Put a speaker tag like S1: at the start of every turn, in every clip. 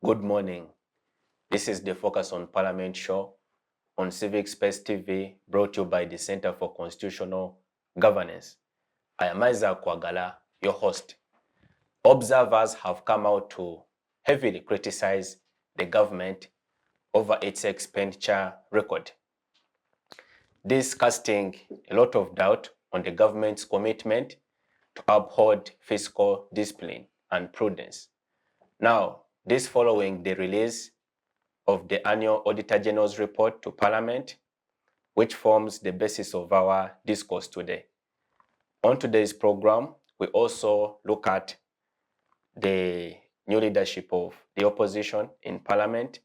S1: Good morning. This is the Focus on Parliament show on Civic Space TV, brought to you by the Center for Constitutional Governance. I am Kwagala, your host. Observers have come out to heavily criticize the government over its expenditure record. This casting a lot of doubt on the government's commitment to uphold fiscal discipline and prudence. Now, this following the release of the annual Auditor General's report to Parliament, which forms the basis of our discourse today. On today's program, we also look at the new leadership of the opposition in Parliament,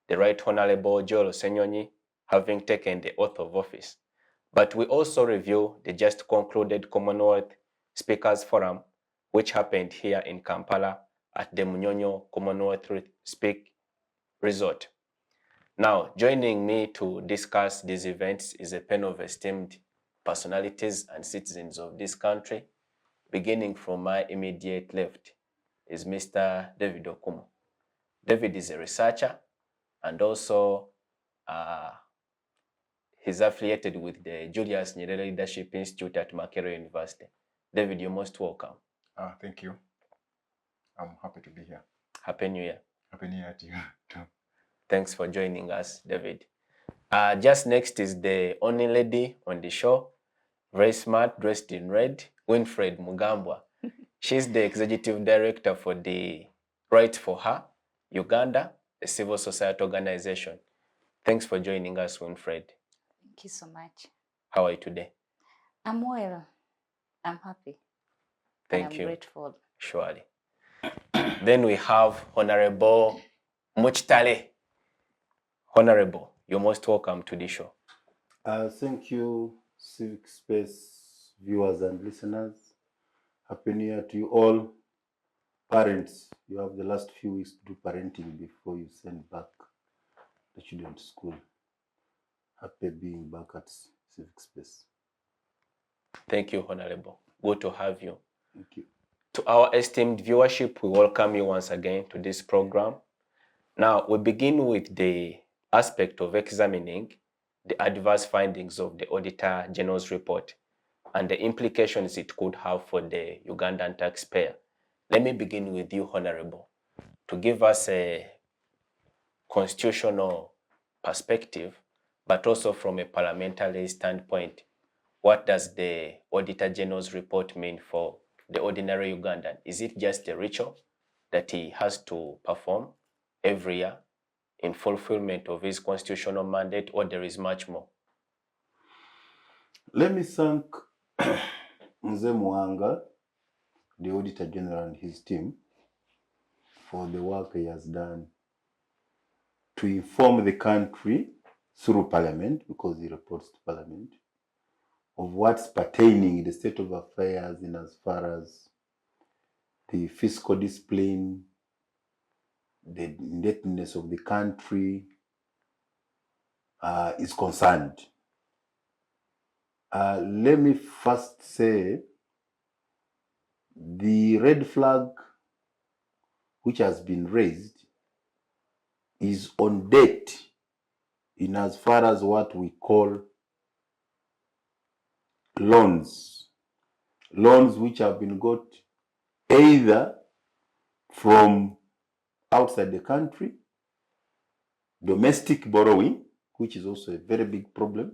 S1: the Right Honorable Joel Senyonyi having taken the oath of office. But we also review the just concluded Commonwealth Speakers Forum, which happened here in Kampala at the Munyonyo Commonwealth Speak Resort. Now, joining me to discuss these events is a panel of esteemed personalities and citizens of this country. Beginning from my immediate left is Mr. David Okumu. David is a researcher and also he's affiliated with the Julius Nyerere Leadership Institute at Makerere University. David, you're most welcome.
S2: Thank you. I'm happy to be here.
S1: Happy New Year.
S2: Happy New Year to you too.
S1: Thanks for joining us, David. Just next is the only lady on the show, very smart, dressed in red, Winfred Mugambwa. She's the executive director for the Right for Her, Uganda, a civil society organization. Thanks for joining us, Winfred.
S3: Thank you so much.
S1: How are you today?
S3: I'm well. I'm happy.
S1: Thank
S3: I'm
S1: you.
S3: grateful.
S1: Surely. Then we have Honorable Mukitale. Honorable, you're most welcome to the show.
S4: Thank you, Civic Space viewers and listeners. Happy New Year to you all. Parents, you have the last few weeks to do parenting before you send back the children to school. Happy being back at Civic Space.
S1: Thank you, Honorable. Good to have you.
S4: Thank you.
S1: To our esteemed viewership, we welcome you once again to this program. Now, we begin with the aspect of examining the adverse findings of the Auditor General's report and the implications it could have for the Ugandan taxpayer. Let me begin with you, Honorable, to give us a constitutional perspective, but also from a parliamentary standpoint. What does the Auditor General's report mean for the ordinary Ugandan? Is it just a ritual that he has to perform every year in fulfillment of his constitutional mandate, or there is much more?
S4: Let me thank Mzee Muanga, the Auditor General and his team, for the work he has done to inform the country through Parliament, because he reports to Parliament, of what's pertaining the state of affairs in as far as the fiscal discipline, the indebtedness of the country is concerned. Let me first say the red flag which has been raised is on debt in as far as what we call loans. Loans which have been got either from outside the country, domestic borrowing, which is also a very big problem,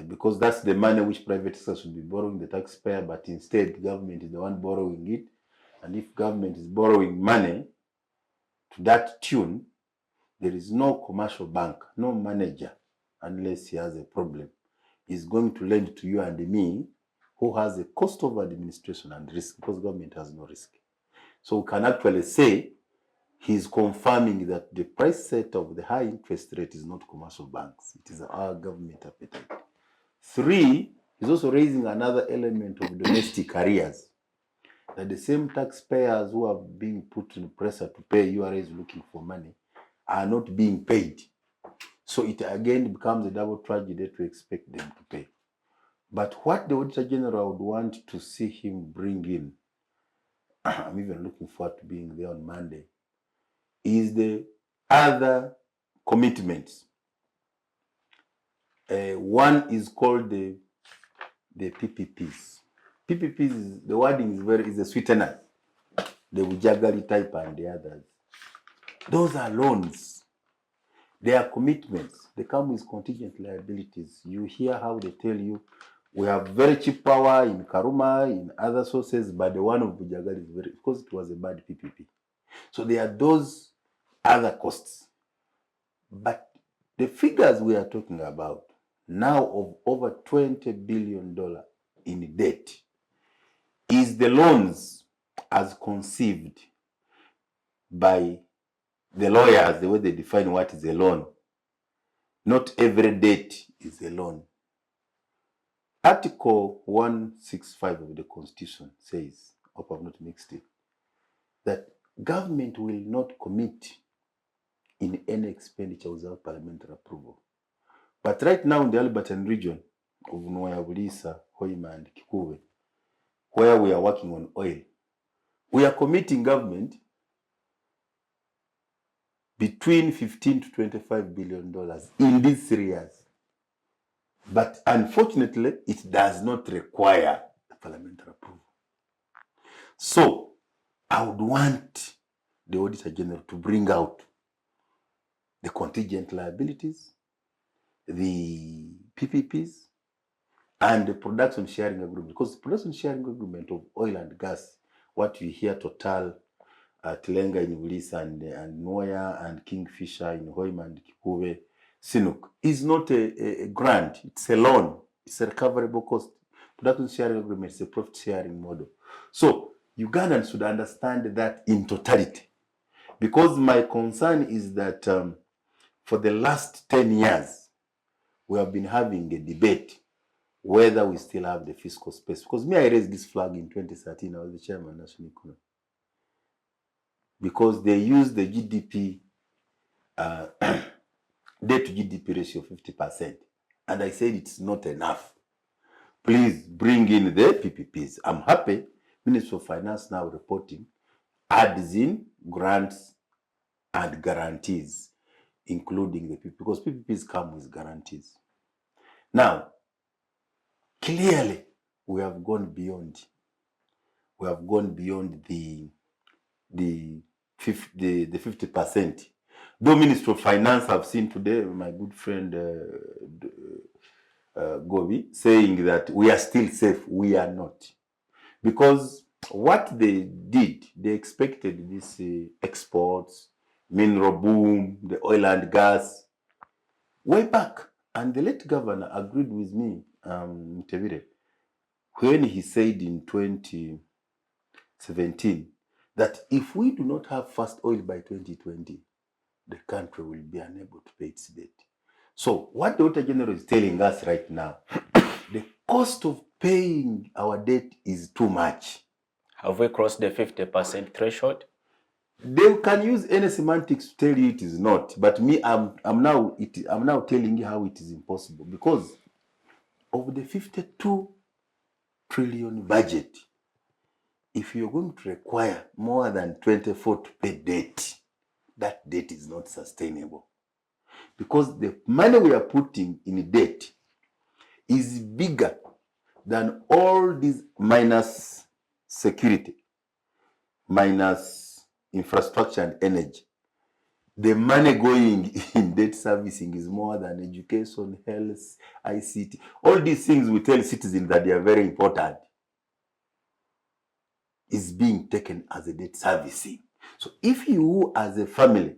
S4: because that's the money which private sector should be borrowing the taxpayer, but instead government is the one borrowing it. And if government is borrowing money to that tune, there is no commercial bank, no manager, unless he has a problem, is going to lend to you and me, who has a cost of administration and risk, because government has no risk. So we can actually say he's confirming that the price set of the high interest rate is not commercial banks. It is our government appetite. 3, he's also raising another element of domestic arrears, that the same taxpayers who are being put in pressure to pay URAs looking for money are not being paid. So it again becomes a double tragedy to expect them to pay. But what the Auditor General would want to see him bring in, I'm even looking forward to being there on Monday, is the other commitments. One is called the PPPs. PPPs, the wording is a sweetener. The Ujagali type and the others. Those are loans. They are commitments. They come with contingent liabilities. You hear how they tell you, we have very cheap power in Karuma, in other sources, but the one of Bujagali is very, because it was a bad PPP. So there are those other costs. But the figures we are talking about now of over $20 billion in debt is the loans as conceived by the lawyers, the way they define what is a loan. Not every debt is a loan. Article 165 of the Constitution says, hope I've not mixed it, that government will not commit in any expenditure without parliamentary approval. But right now in the Albertan region of Buliisa, Hoima and Kikuwe, where we are working on oil, we are committing government between $15 to $25 billion in these 3 years. But unfortunately, it does not require parliamentary approval. So I would want the Auditor General to bring out the contingent liabilities, the PPPs, and the production sharing agreement. Because the production sharing agreement of oil and gas, what you hear Total, Tilenga in Buliisa and Noya and Kingfisher in Hoima and Kikuwe, Sinuk, is not a grant, it's a loan, it's a recoverable cost. Production sharing agreement is a profit sharing model. So Ugandans should understand that in totality. Because my concern is that for the last 10 years, we have been having a debate whether we still have the fiscal space. Because me, I raised this flag in 2013, I was the chairman of National Economy. Because they used the GDP, debt to GDP ratio of 50%. And I said it's not enough. Please bring in the PPPs. I'm happy. Minister of Finance now reporting adds in grants and guarantees, including the PPP, because PPPs come with guarantees. Now, clearly, we have gone beyond. We have gone beyond the 50%. Though Minister of Finance have seen today, my good friend Gobi, saying that we are still safe. We are not. Because what they did, they expected this exports, mineral boom, the oil and gas, way back. And the late governor agreed with me, Mutebire, when he said in 2017 that if we do not have fast oil by 2020, the country will be unable to pay its debt. So what the Auditor General is telling us right now, the cost of paying our debt is too much.
S1: Have we crossed the 50% threshold?
S4: They can use any semantics to tell you it is not, but me, I'm now telling you how it is impossible, because of the 52 trillion budget, if you're going to require more than 24 to pay debt, that debt is not sustainable. Because the money we are putting in debt is bigger than all these minus security, minus infrastructure and energy. The money going in debt servicing is more than education, health, ICT. All these things we tell citizens that they are very important is being taken as a debt servicing. So if you as a family,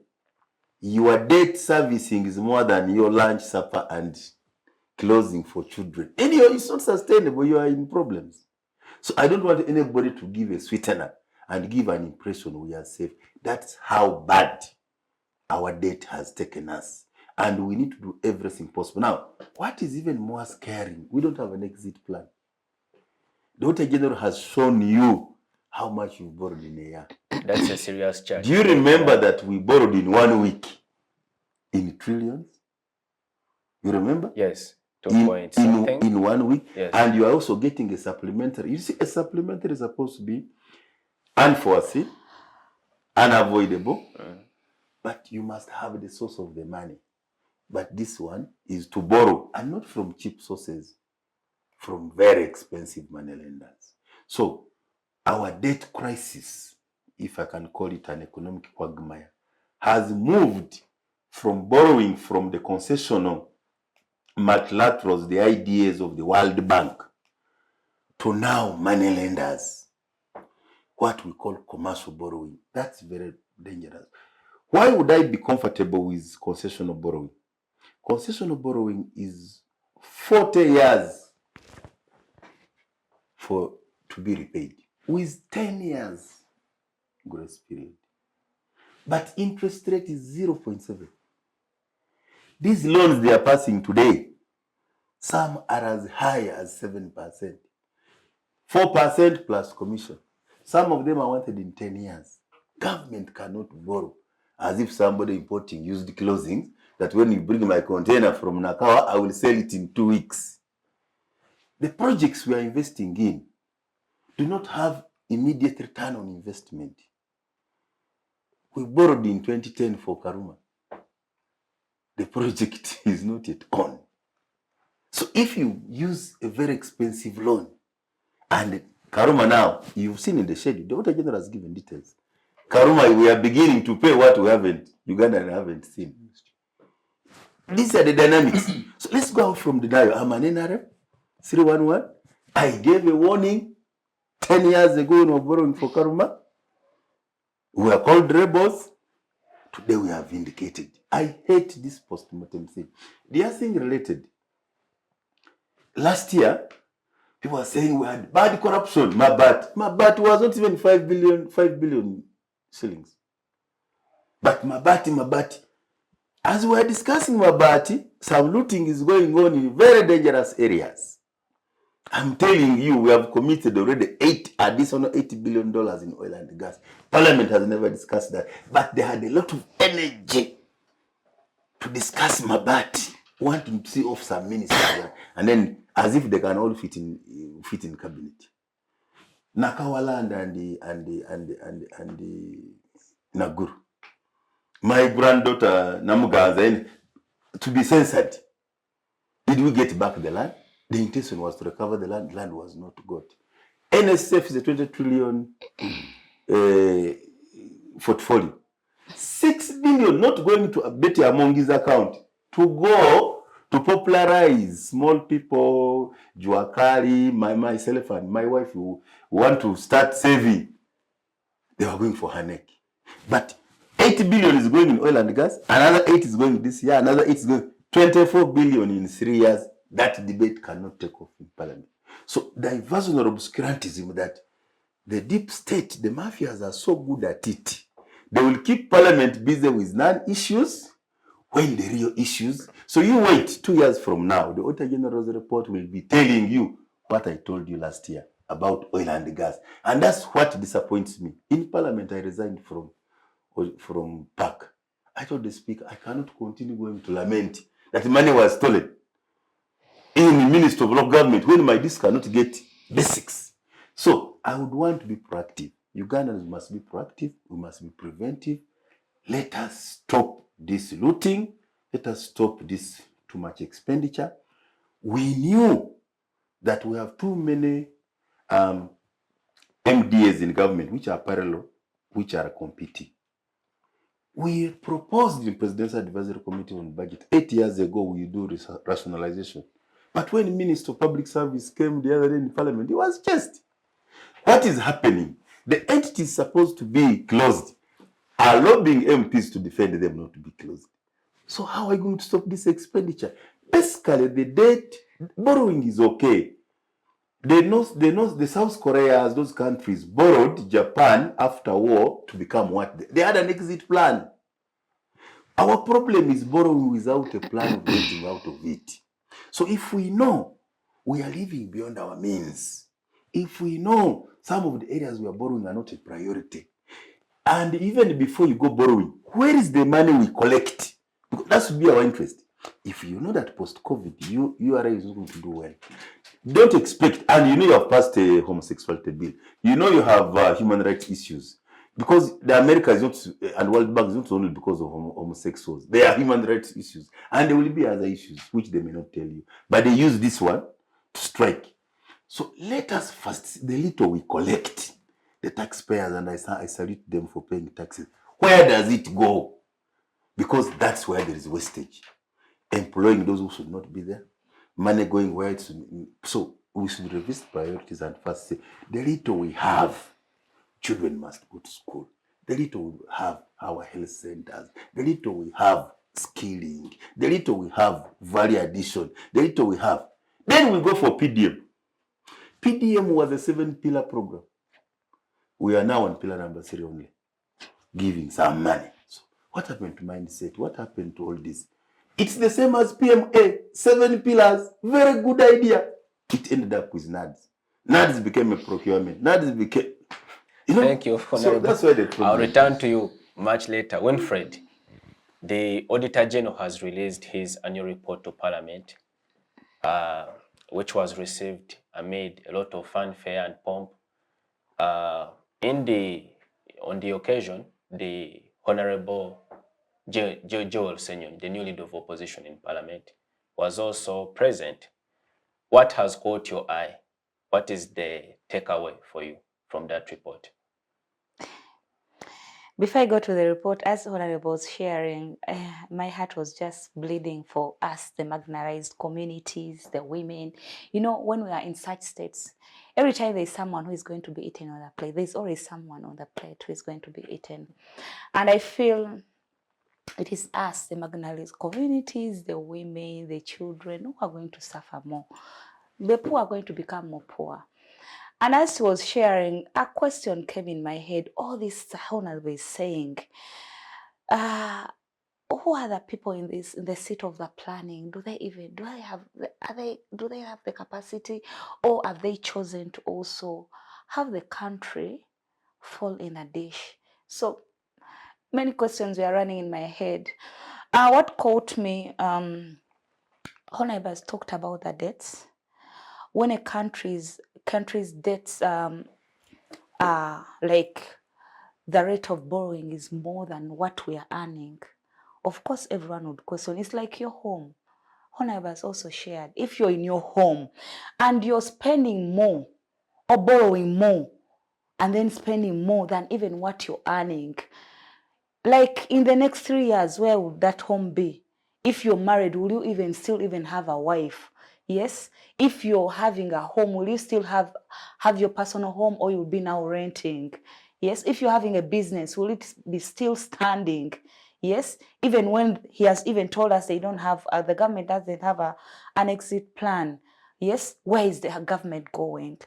S4: your debt servicing is more than your lunch, supper, and clothing for children, and it's not sustainable, you are in problems. So I don't want anybody to give a sweetener and give an impression we are safe. That's how bad our debt has taken us. And we need to do everything possible. Now, what is even more scary, we don't have an exit plan. The Auditor General has shown you how much you borrowed in a year.
S1: That's a serious charge.
S4: Do you remember that we borrowed in 1 week in trillions? You remember?
S1: Yes, 2 point something.
S4: In 1 week.
S1: Yes.
S4: And you are also getting a supplementary. You see, a supplementary is supposed to be unforeseen, unavoidable, but you must have the source of the money. But this one is to borrow, and not from cheap sources, from very expensive money lenders. So our debt crisis, if I can call it an economic quagmire, has moved from borrowing from the concessional multilaterals, the ideas of the World Bank, to now money lenders, what we call commercial borrowing. That's very dangerous. Why would I be comfortable with concessional borrowing? Concessional borrowing is 40 years to be repaid, with 10 years grace period. But interest rate is 0.7. These loans they are passing today, some are as high as 7%, 4% plus commission. Some of them are wanted in 10 years. Government cannot borrow as if somebody importing used clothing, that when you bring my container from Nakawa, I will sell it in 2 weeks. The projects we are investing in do not have immediate return on investment. We borrowed in 2010 for Karuma. The project is not yet on. So if you use a very expensive loan, and Karuma now, you've seen in the schedule, the Auditor General has given details. Karuma, we are beginning to pay what we haven't, Uganda haven't seen. These are the dynamics. So let's go out from the dial. I'm an NRM, 311. I gave a warning 10 years ago when we were borrowing for Karuma. We were called rebels. Today we are vindicated. I hate this post-mortem thing. The other thing related. Last year, people were saying we had bad corruption. Mabat was not even 5 billion shillings. But Mabati. As we are discussing Mabati, some looting is going on in very dangerous areas. I'm telling you, we have committed already additional $80 billion in oil and gas. Parliament has never discussed that. But they had a lot of energy to discuss Mabati, wanting to see off some ministers, and then as if they can all fit in cabinet. Nakawaland and the Naguru. My granddaughter Namugaza, to be censored. Did we get back the land? The intention was to recover the land. Land was not got. NSF is a 20 trillion portfolio. 6 billion not going to Betty Amongi's account to go to popularize small people, Juakari, myself and my wife who want to start saving. They were going for her neck. But 80 billion is going in oil and gas. Another 8 is going this year. Another 8 is going 24 billion in 3 years. That debate cannot take off in Parliament. So diversion or obscurantism, that the deep state, the mafias are so good at it. They will keep Parliament busy with non-issues when the real issues. So you wait 2 years from now, the Auditor General's report will be telling you what I told you last year about oil and gas. And that's what disappoints me. In Parliament, I resigned from PAC. I told the Speaker, I cannot continue going to lament that money was stolen in the Ministry of Local Government when my district cannot get basics. So I would want to be proactive. Ugandans must be proactive. We must be preventive. Let us stop this looting. Let us stop this too much expenditure. We knew that we have too many MDAs in government which are parallel, which are competing. We proposed in the Presidential Advisory Committee on Budget 8 years ago we do rationalization. But when the Minister of Public Service came the other day in Parliament, he was just. What is happening? The entities supposed to be closed are lobbying MPs to defend them not to be closed. So how are we going to stop this expenditure? Basically, the debt borrowing is okay. The South Koreas, those countries borrowed Japan after war to become what? They had an exit plan. Our problem is borrowing without a plan of getting out of it. So if we know we are living beyond our means, if we know some of the areas we are borrowing are not a priority, and even before you go borrowing, where is the money we collect? Because that should be our interest. If you know that post-COVID, URA is not going to do well, don't expect, and you know you have passed a homosexuality bill, you know you have human rights issues, Because the America is not, and World Bank is not only because of homosexuals. There are human rights issues. And there will be other issues which they may not tell you. But they use this one to strike. So let us first, the little we collect, the taxpayers, and I salute them for paying taxes. Where does it go? Because that's where there is wastage. Employing those who should not be there. Money going where it should. So we should revisit priorities and first say, the little we have, children must go to school. The little we have our health centers. The little we have skilling. The little we have value addition. The little we have. Then we go for PDM. PDM was a 7-pillar program. We are now on pillar number 3 only, giving some money. So what happened to mindset? What happened to all this? It's the same as PMA, 7 pillars, very good idea. It ended up with NADS. NADS became a procurement. NADS became,
S1: Thank you,
S4: so
S1: Honorable.
S4: that's why the problem.
S1: I'll return to you much later. Winfred, the Auditor General has released his annual report to Parliament, which was received amid a lot of fanfare and pomp. On the occasion, the Honorable Joel Senyon, the new leader of opposition in Parliament, was also present. What has caught your eye? What is the takeaway for you from that report?
S3: Before I go to the report, as Honorable was sharing, my heart was just bleeding for us, the marginalized communities, the women. You know, when we are in such states, every time there's someone who is going to be eaten on the plate, there's always someone on the plate who is going to be eaten. And I feel it is us, the marginalized communities, the women, the children, who are going to suffer more. The poor are going to become more poor. And as he was sharing, a question came in my head. All this Honorable is saying, who are the people in the seat of the planning? Do they have the capacity, or have they chosen to also have the country fall in a dish? So many questions were running in my head. What caught me, Honorable has talked about the debts. When a country's debts like the rate of borrowing is more than what we are earning, of course everyone would question. It's like your home. Honorable has also shared, if you're in your home and you're spending more or borrowing more and then spending more than even what you're earning, like in the next 3 years, where would that home be? If you're married, will you still have a wife? Yes. If you're having a home, will you still have your personal home, or you'll be now renting? Yes. If you're having a business, will it be still standing? Yes. Even when he has even told us they don't have, the government doesn't have an exit plan. Yes. Where is the government going?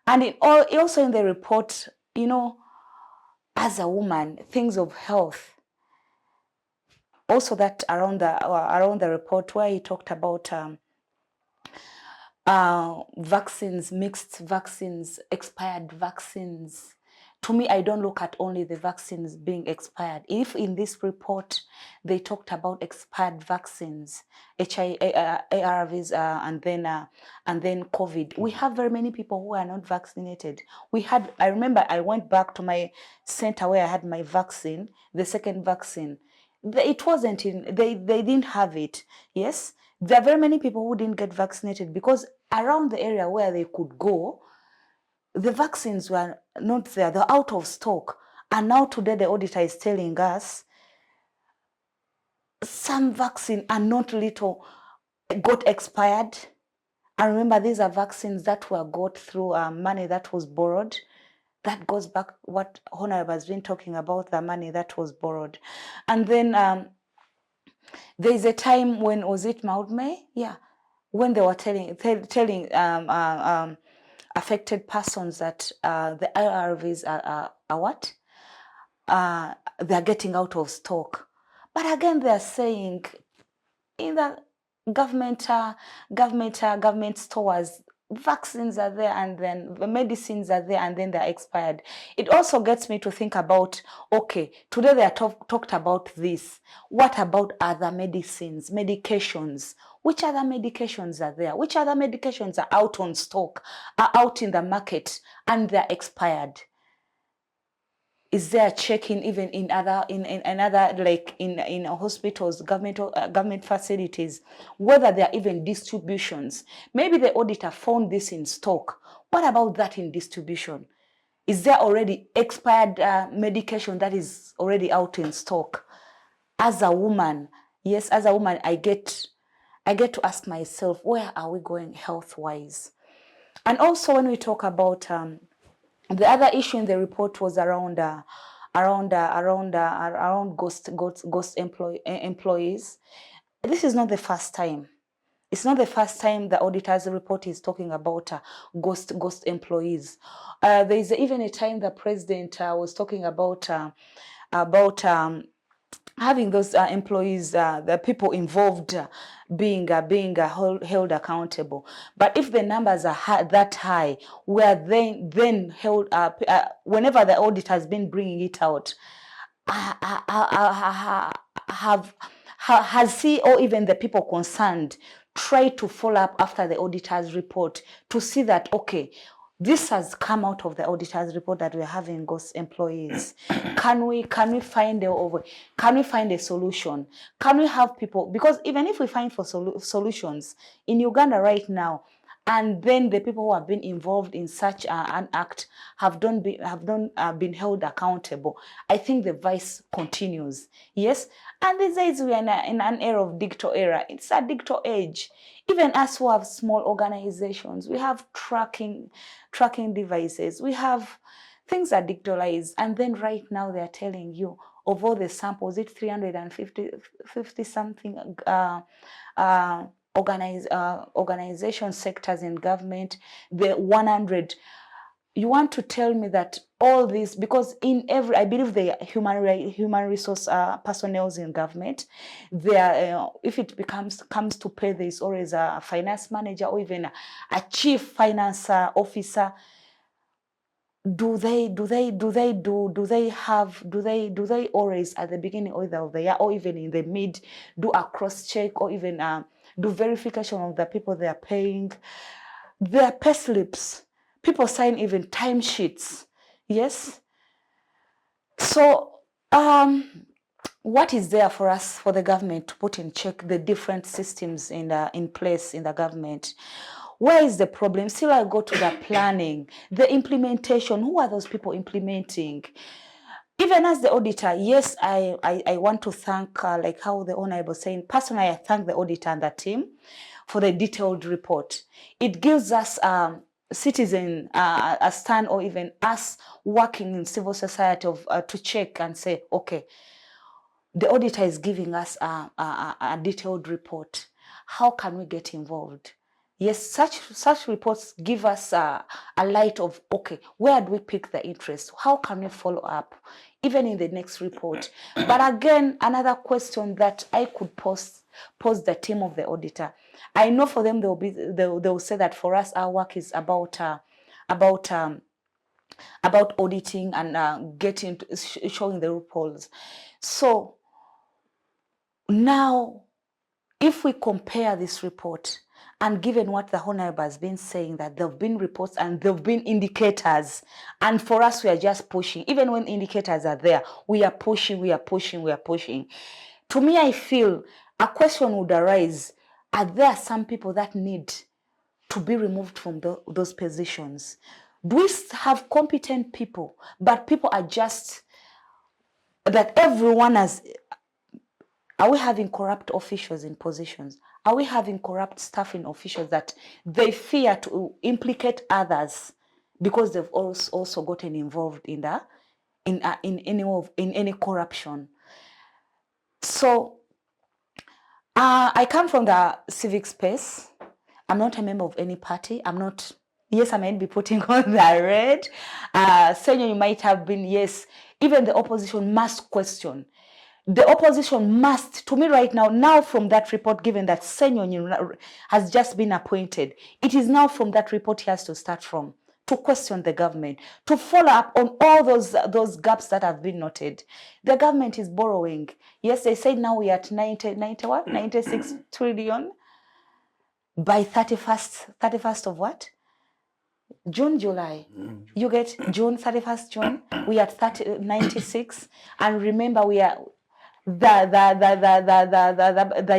S3: And also in the report, you know, as a woman, things of health. Also that around the report where he talked about vaccines, mixed vaccines, expired vaccines. To me, I don't look at only the vaccines being expired. If in this report they talked about expired vaccines, ARVs, and then COVID, we have very many people who are not vaccinated. I remember I went back to my center where I had my vaccine, the second vaccine. It wasn't they didn't have it. Yes, there are very many people who didn't get vaccinated because around the area where they could go, the vaccines were not there. They're out of stock. And now today the auditor is telling us some vaccine are not little got expired. And remember, these are vaccines that were got through money that was borrowed. That goes back what Honorable has been talking about, the money that was borrowed. And then there is a time when, was it Maudme? Yeah. When they were telling affected persons that the ARVs are what? They're getting out of stock. But again, they're saying in the government stores, vaccines are there, and then the medicines are there, and then they're expired. It also gets me to think about, okay, today they are talked about this. What about other medicines, medications? Which other medications are there? Which other medications are out on stock, are out in the market, and they're expired? Is there checking even in other like in hospitals, government facilities, whether there are even distributions? Maybe the auditor found this in stock. What about that in distribution? Is there already expired medication that is already out in stock? As a woman, yes, as a woman, I get to ask myself, where are we going health-wise? And also, when we talk about the other issue in the report was around ghost employees. This is not the first time. It's not the first time the auditor's report is talking about ghost employees. There is even a time the president was talking about having those employees, the people involved, being held accountable. But if the numbers are that high, where then held up, whenever the audit has been bringing it out, has he or even the people concerned tried to follow up after the auditor's report to see that, okay, this has come out of the auditor's report that we're having ghost employees. Can we find a solution? Can we have people, because even if we find for solutions in Uganda right now, and then the people who have been involved in such an act have been held accountable, I think the vice continues. Yes, and these days we are in an era of digital era. It's a digital age. Even us who have small organizations, we have tracking devices. We have things are digitalized, and then right now they are telling you of all the samples, it's 350 something organization sectors in government, the 100. You want to tell me that all this, because in every, I believe the human resource personnel in government, there, if it comes to pay, there is always a finance manager or even a chief finance officer. Do they always at the beginning of the year or even in the mid do a cross check or even do verification of the people they are paying, their pay slips? People sign even timesheets. Yes. So what is there for us, for the government to put in check the different systems in place in the government? Where is the problem? Still, I go to the planning, the implementation. Who are those people implementing? Even as the auditor, yes, I want to thank, like how the Honorable was saying, personally, I thank the auditor and the team for the detailed report. It gives us citizen a stand, or even us working in civil society to check and say, okay, the auditor is giving us a detailed report. How can we get involved? Yes, such reports give us a light of, okay, where do we pick the interest? How can we follow up, even in the next report? But again, another question that I could pose the team of the auditor. I know for them they'll say that for us our work is about auditing and showing the loopholes. So now, if we compare this report, and given what the Honorable has been saying, that there have been reports and there have been indicators, and for us, we are just pushing. Even when indicators are there, we are pushing. To me, I feel a question would arise: are there some people that need to be removed from those positions? Do we have competent people, but people are just that everyone has? Are we having corrupt officials in positions? Are we having corrupt staff in officials that they fear to implicate others because they've also gotten involved in any corruption? So I come from the civic space. I'm not a member of any party. I'm not. Yes, I might be putting on the red. Senor, you might have been. Yes, even the opposition must question. The opposition must, to me right now from that report, given that Senyor has just been appointed, it is now from that report he has to start from, to question the government, to follow up on all those gaps that have been noted. The government is borrowing. Yes, they say now we are at 96 trillion by 31st of what? June, July. You get June, 31st June, we are at 96. And remember, we are the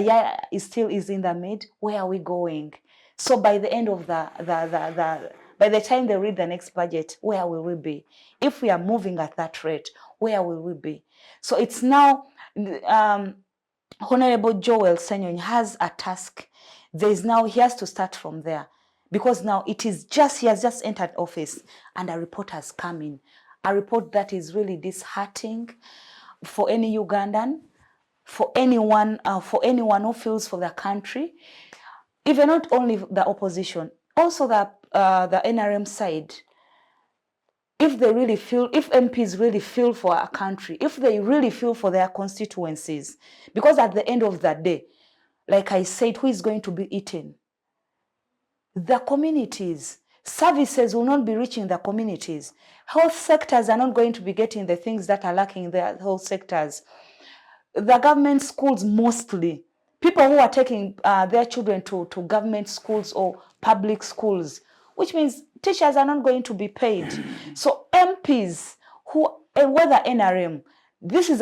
S3: year is still in the mid. Where are we going? So by the end of by the time they read the next budget, where will we be? If we are moving at that rate, where will we be? So it's now Honorable Joel Senyon has a task. He has to start from there, because now he has just entered office and a report has come in. A report that is really disheartening for any Ugandan, for anyone who feels for the country, even not only the opposition, also the NRM side. If MPs really feel for a country, if they really feel for their constituencies, because at the end of the day, like I said, who is going to be eaten? The communities. Services will not be reaching the communities. Health sectors are not going to be getting the things that are lacking in their health sectors. The government schools, mostly, people who are taking their children to government schools or public schools, which means teachers are not going to be paid. So MPs, whether NRM, this is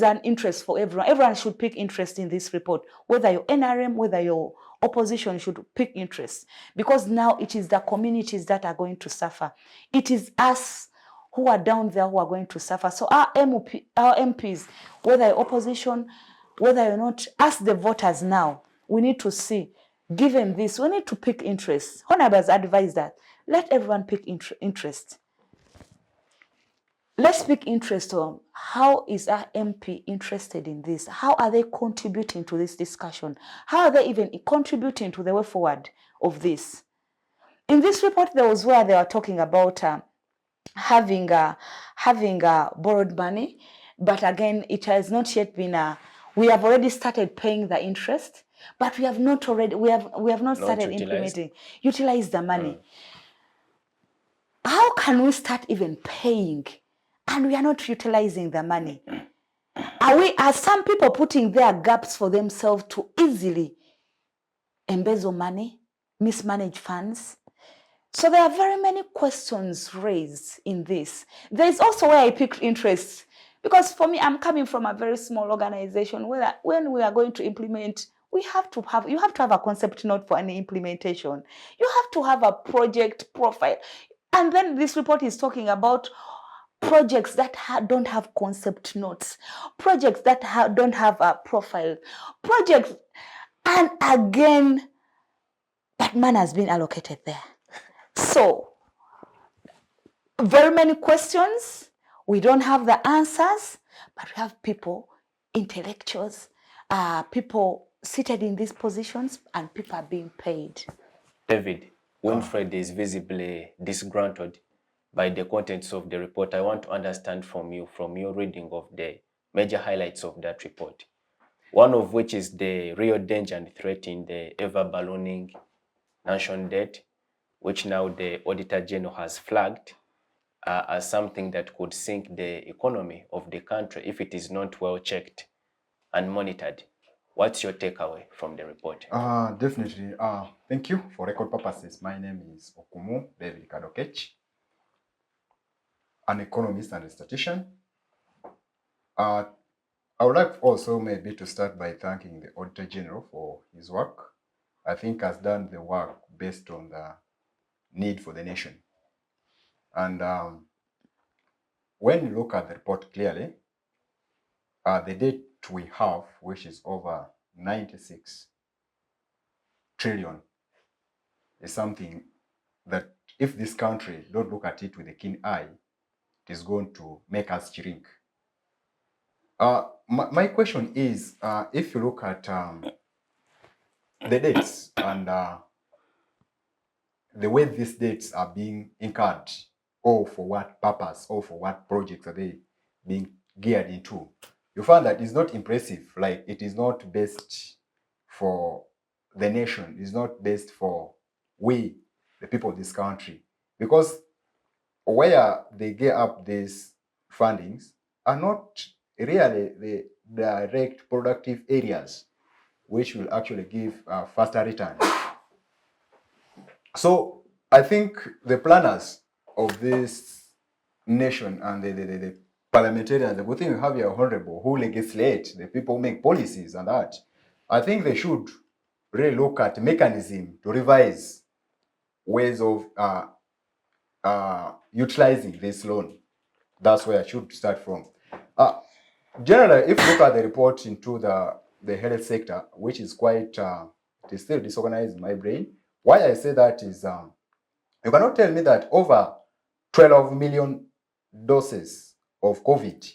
S3: an interest for everyone. Everyone should pick interest in this report, whether you're NRM, whether you're opposition, should pick interest, because now it is the communities that are going to suffer. It is us who are down there who are going to suffer. So our MPs, whether you're opposition, whether you're not, ask the voters now. We need to see, given this, we need to pick interest. Honorable has advised that. Let everyone pick interest. Let's pick interest on how is our MP interested in this? How are they contributing to this discussion? How are they even contributing to the way forward of this? In this report, there was where they were talking about having borrowed money, but again, it has not yet been we have already started paying the interest, but we have not started implementing, utilize the money. How can we start even paying and we are not utilizing the money? Are some people putting their gaps for themselves to easily embezzle money, mismanage funds? So there are very many questions raised in this. There is also where I picked interest, because for me, I'm coming from a very small organization where when we are going to implement, you have to have a concept note for any implementation. You have to have a project profile. And then this report is talking about projects that don't have concept notes, projects that don't have a profile, projects, and again, that man has been allocated there. So, very many questions, we don't have the answers, but we have people, intellectuals, people seated in these positions, and people are being paid.
S1: David, Winfred is visibly disgruntled by the contents of the report. I want to understand from you, from your reading of the major highlights of that report. One of which is the real danger and threat in the ever-ballooning national debt, which now the Auditor General has flagged as something that could sink the economy of the country if it is not well checked and monitored. What's your takeaway from the report?
S2: Definitely. Thank you. For record purposes, my name is Okumu David Kadokech, an economist and a statistician. I would like also maybe to start by thanking the Auditor General for his work. I think has done the work based on the need for the nation. And when you look at the report clearly, the debt we have, which is over 96 trillion, is something that if this country don't look at it with a keen eye, it is going to make us shrink. My question is, if you look at the debts and the way these debts are being incurred, or for what purpose, or for what projects are they being geared into, you find that it's not impressive. Like, it is not best for the nation, it's not best for we, the people of this country, because where they get up these fundings are not really the direct productive areas which will actually give faster return. So I think the planners of this nation and the parliamentarians, the good thing we have here, honorable, who legislate, the people who make policies and that, I think they should really look at mechanism to revise ways of utilizing this loan. That's where I should start from. Generally, if you look at the report into the health sector, which is quite, it is still disorganized in my brain. Why I say that is, you cannot tell me that over 12 million doses of COVID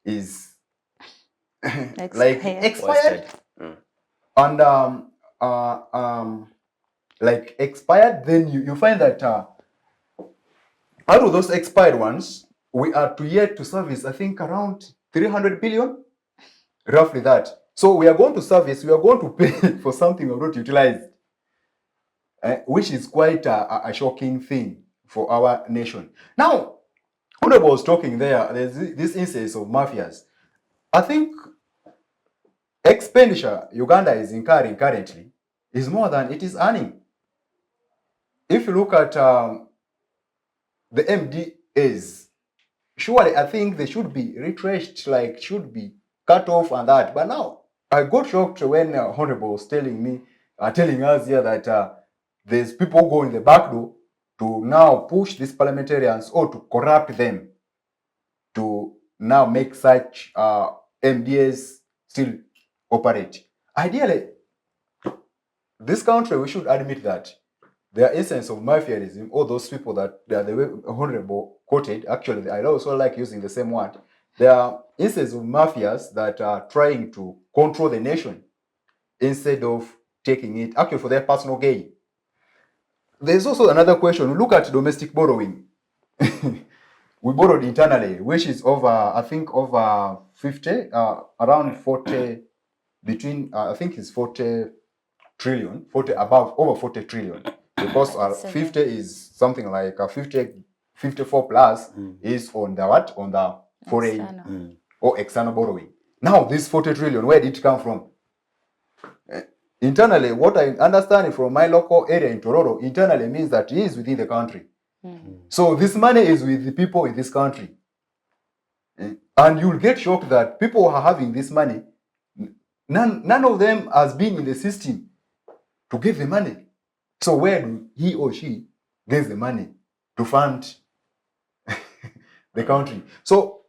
S2: is like expired. And like expired, then you find that out of those expired ones, we are yet to service, I think, around 300 billion, roughly that. So we are going to service, we are going to pay for something we're not utilized, which is quite a shocking thing for our nation. Now, Honorable was talking there, there's this instance of mafias. I think expenditure Uganda is incurring currently is more than it is earning. If you look at the MDAs, surely I think they should be retrenched, like should be cut off and that. But now I got shocked when Honorable was telling us here that there's people going the back door to now push these parliamentarians or to corrupt them to now make such MDAs still operate. Ideally, this country, we should admit that there are instances of mafianism, all those people that they are the way Honorable quoted. Actually, I also like using the same word. There are instances of mafias that are trying to control the nation instead of taking it actually for their personal gain. There's also another question. Look at domestic borrowing. We borrowed internally, which is over, I think, over 50, around 40, between, I think it's 40 trillion, 40, above, over 40 trillion. Because 50 is something like 54 plus is on the what? On the foreign or external borrowing. Now, this 40 trillion, where did it come from? Internally, what I understand from my local area in Tororo, internally means that it is within the country. So this money is with the people in this country. And you'll get shocked that people who are having this money, none of them has been in the system to get the money. So where do he or she gets the money to fund the country? So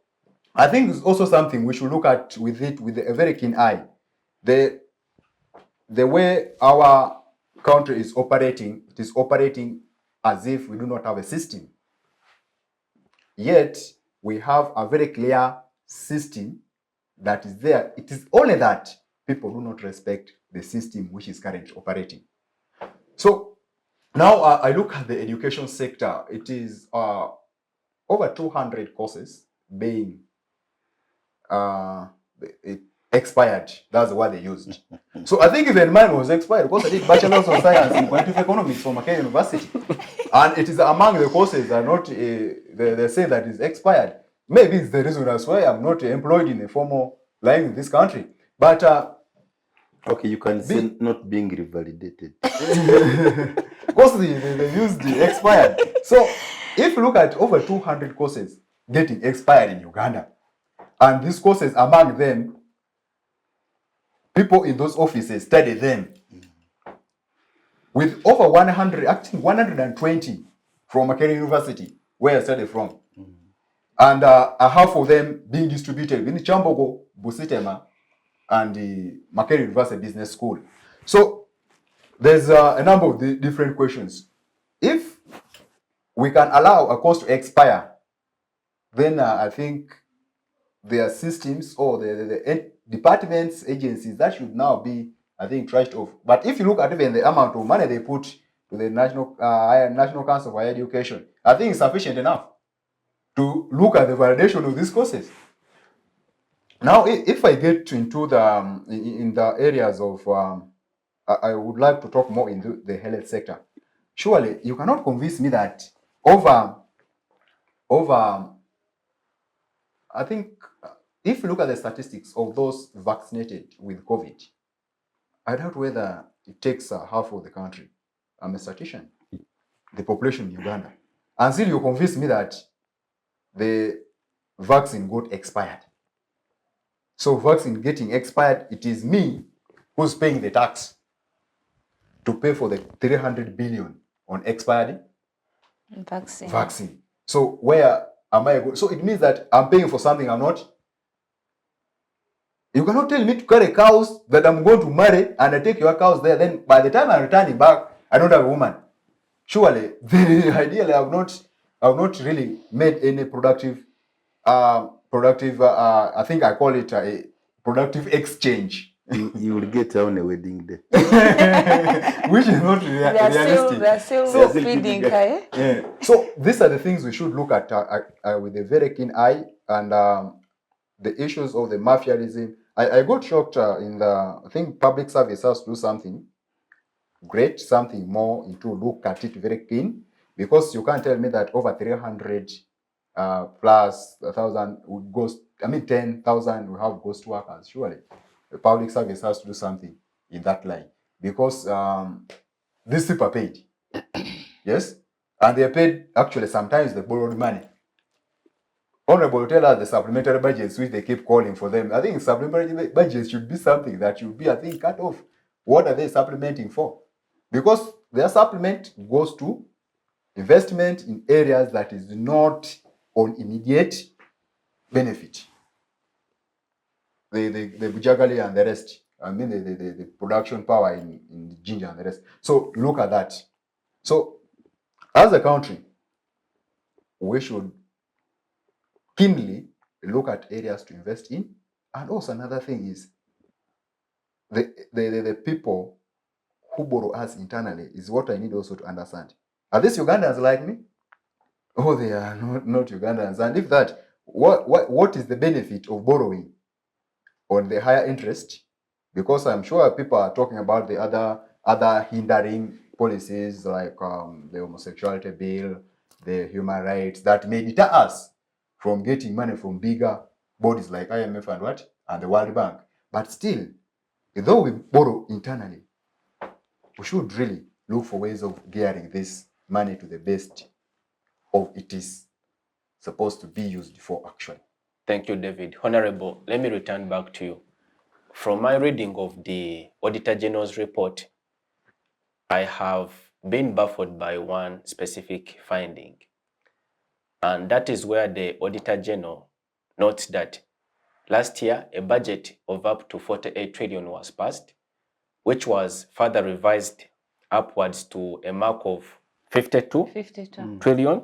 S2: I think it's also something we should look at with it with a very keen eye. The way our country is operating, it is operating as if we do not have a system. Yet, we have a very clear system that is there. It is only that people do not respect the system which is currently operating. So, now I look at the education sector. It is over 200 courses being expired. That's what they used. So I think even mine was expired because I did Bachelor's of Science in Quantitative Economics from Makere University. And it is among the courses that are not, they say that is expired. Maybe it's the reason that's why I'm not employed in a formal line in this country. But
S4: okay, you can say not being revalidated.
S2: Because they used the expired. So if you look at over 200 courses getting expired in Uganda, and these courses among them, people in those offices study them. With over 100, actually 120 from Makere University, where I studied from. And half of them being distributed in Chambogo, Busitema, and the Makere University Business School. So there's a number of different questions. If we can allow a course to expire, then I think there are systems or the departments, agencies that should now be, I think, trashed off. But if you look at even the amount of money they put to the National Council for Higher Education, I think it's sufficient enough to look at the validation of these courses. Now, if I get into the in the areas of, I would like to talk more in the health sector. Surely, you cannot convince me that over, I think, if you look at the statistics of those vaccinated with COVID, I doubt whether it takes half of the country. I'm a statistician. the population in Uganda. Until you convince me that the vaccine got expired. So vaccine getting expired, it is me who's paying the tax to pay for the 300 billion on expired vaccine. So where am I going? So it means that I'm paying for something I'm not. You cannot tell me to carry cows that I'm going to marry and I take your cows there. Then by the time I'm returning back, I don't have a woman. Surely, ideally, I've not really made any productive. I think I call it a productive exchange.
S4: You will get her on a wedding day.
S2: Which is not realistic.
S3: They're still feeding her.
S2: Yeah. So these are the things we should look at with a very keen eye, and the issues of the mafiaism. I got shocked in the. I think public service has to do something great, something more into look at it very keen, because you can't tell me that over 300 plus 1,000 would ghost. I mean 10,000 will have ghost workers. Surely the public service has to do something in that line, because these people are paid. Yes, and they are paid, actually sometimes they borrowed money. Honorable tell us the supplementary budgets which they keep calling for them. I think supplementary budgets should be something that should be, I think, cut off. What are they supplementing for? Because their supplement goes to investment in areas that is not on immediate benefit. The Bujagali and the rest. I mean the production power in the ginger and the rest. So look at that. So as a country, we should keenly look at areas to invest in. And also another thing is the people who borrow us internally is what I need also to understand. Are these Ugandans like me? Oh, they are not Ugandans. And if that, what is the benefit of borrowing on the higher interest? Because I'm sure people are talking about the other hindering policies like the homosexuality bill, the human rights that may deter us from getting money from bigger bodies like IMF and the World Bank. But still, though we borrow internally, we should really look for ways of gearing this money to the best of it is supposed to be used for actually.
S1: Thank you, David. Honorable, let me return back to you. From my reading of the Auditor General's report, I have been baffled by one specific finding. And that is where the Auditor General notes that last year, a budget of up to 48 trillion was passed, which was further revised upwards to a mark of 52 trillion.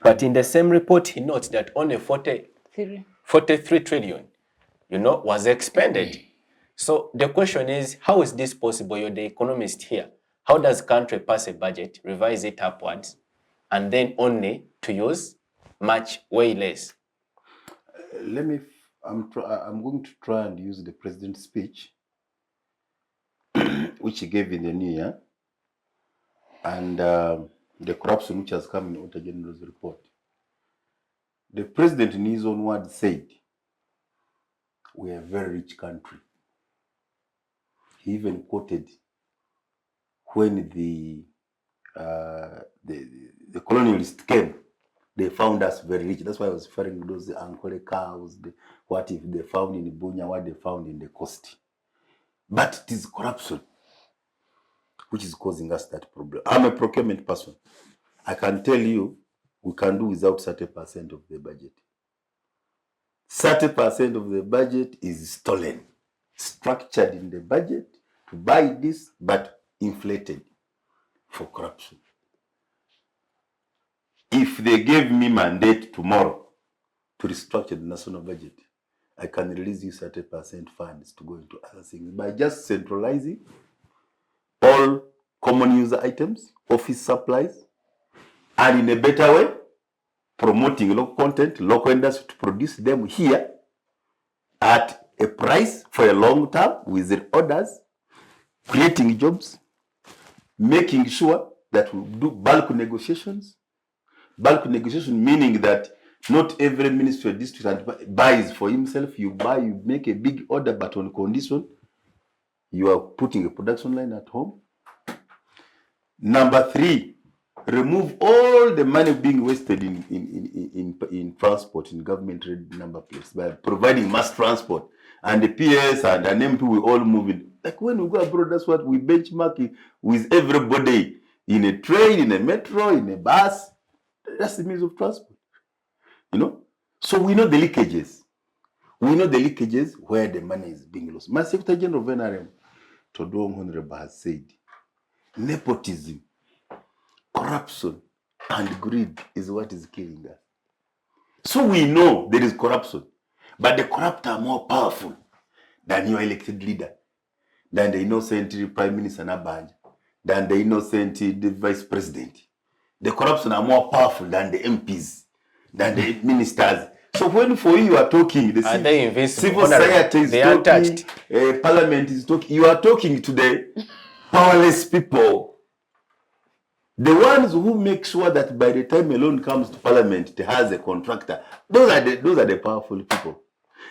S1: But in the same report, he notes that only 43 trillion, was expended. So the question is, how is this possible? You're the economist here. How does country pass a budget, revise it upwards, and then only to use much way less?
S4: I'm going to try and use the president's speech, which he gave in the new year, and the corruption which has come in the Auditor General's report. The president, in his own words, said, "We are a very rich country." He even quoted when the colonialists came, they found us very rich. That's why I was referring to those Ankole cows, what if they found in Bunya, what they found in the coast. But it is corruption which is causing us that problem. I'm a procurement person. I can tell you, we can do without 30% of the budget. 30% of the budget is stolen, structured in the budget to buy this, but inflated for corruption. If they gave me mandate tomorrow to restructure the national budget, I can release you 30% funds to go into other things by just centralizing all common user items, office supplies, and in a better way, promoting local content, local industry to produce them here at a price for a long term with the orders, creating jobs, making sure that we do bulk negotiations. Bulk negotiation meaning that not every ministry or district buys for himself. You make a big order, but on condition you are putting a production line at home. Number 3, remove all the money being wasted in transport, in government number plates, by providing mass transport, and the PS and an MP will all move in. Like when we go abroad, that's what we benchmark with everybody, in a train, in a metro, in a bus. That's the means of transport, you know. So we know the leakages. We know the leakages where the money is being lost. My Secretary General of NRM, Todong Honorable, has said, nepotism, corruption, and greed is what is killing us. So we know there is corruption, but the corrupt are more powerful than your elected leader, than the innocent Prime Minister Nabanja, than the innocent the Vice President. The corruption are more powerful than the MPs, than the ministers. So when for you are talking, the civil society is talking, Parliament is talking, you are talking to the powerless people. The ones who make sure that by the time a loan comes to Parliament, it has a contractor. Those are the powerful people.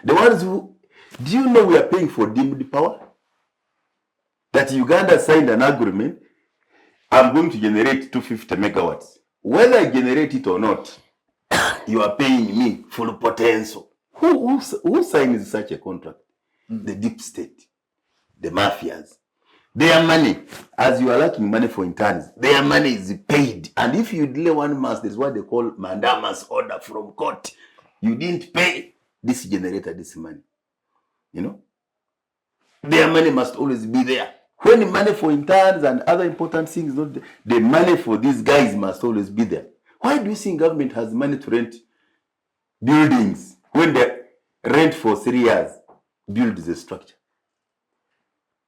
S4: The ones who, do you know we are paying for deemed power? That Uganda signed an agreement, I'm going to generate 250 megawatts. Whether I generate it or not, you are paying me full potential. Who signs such a contract? The deep state, the mafias. Their money, as you are lacking money for interns, their money is paid. And if you delay 1 month, there's what they call mandamus order from court. You didn't pay this generator this money. You know? Their money must always be there. When the money for interns and other important things, the money for these guys must always be there. Why do you think government has money to rent buildings when the rent for 3 years builds a structure?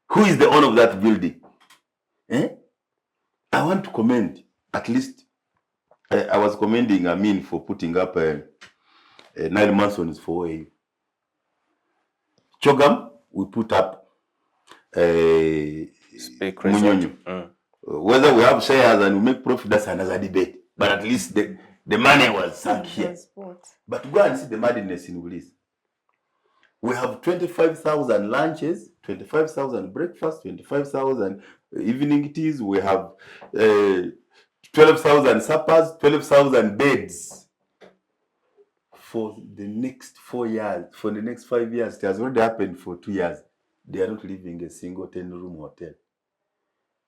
S4: Who is the owner of that building? I want to commend, at least, I was commending Amin for putting up 9 months on his 4A. Chogam, we put up Munyonyo. Whether we have shares and we make profit, that's another debate. But at least the money was sunk here. But go and see the madness in Buliisa. We have 25,000 lunches, 25,000 breakfast, 25,000 evening teas. We have 12,000 suppers, 12,000 beds. For the next 4 years, for the next 5 years, it has already happened for 2 years. They are not living a single 10-room hotel.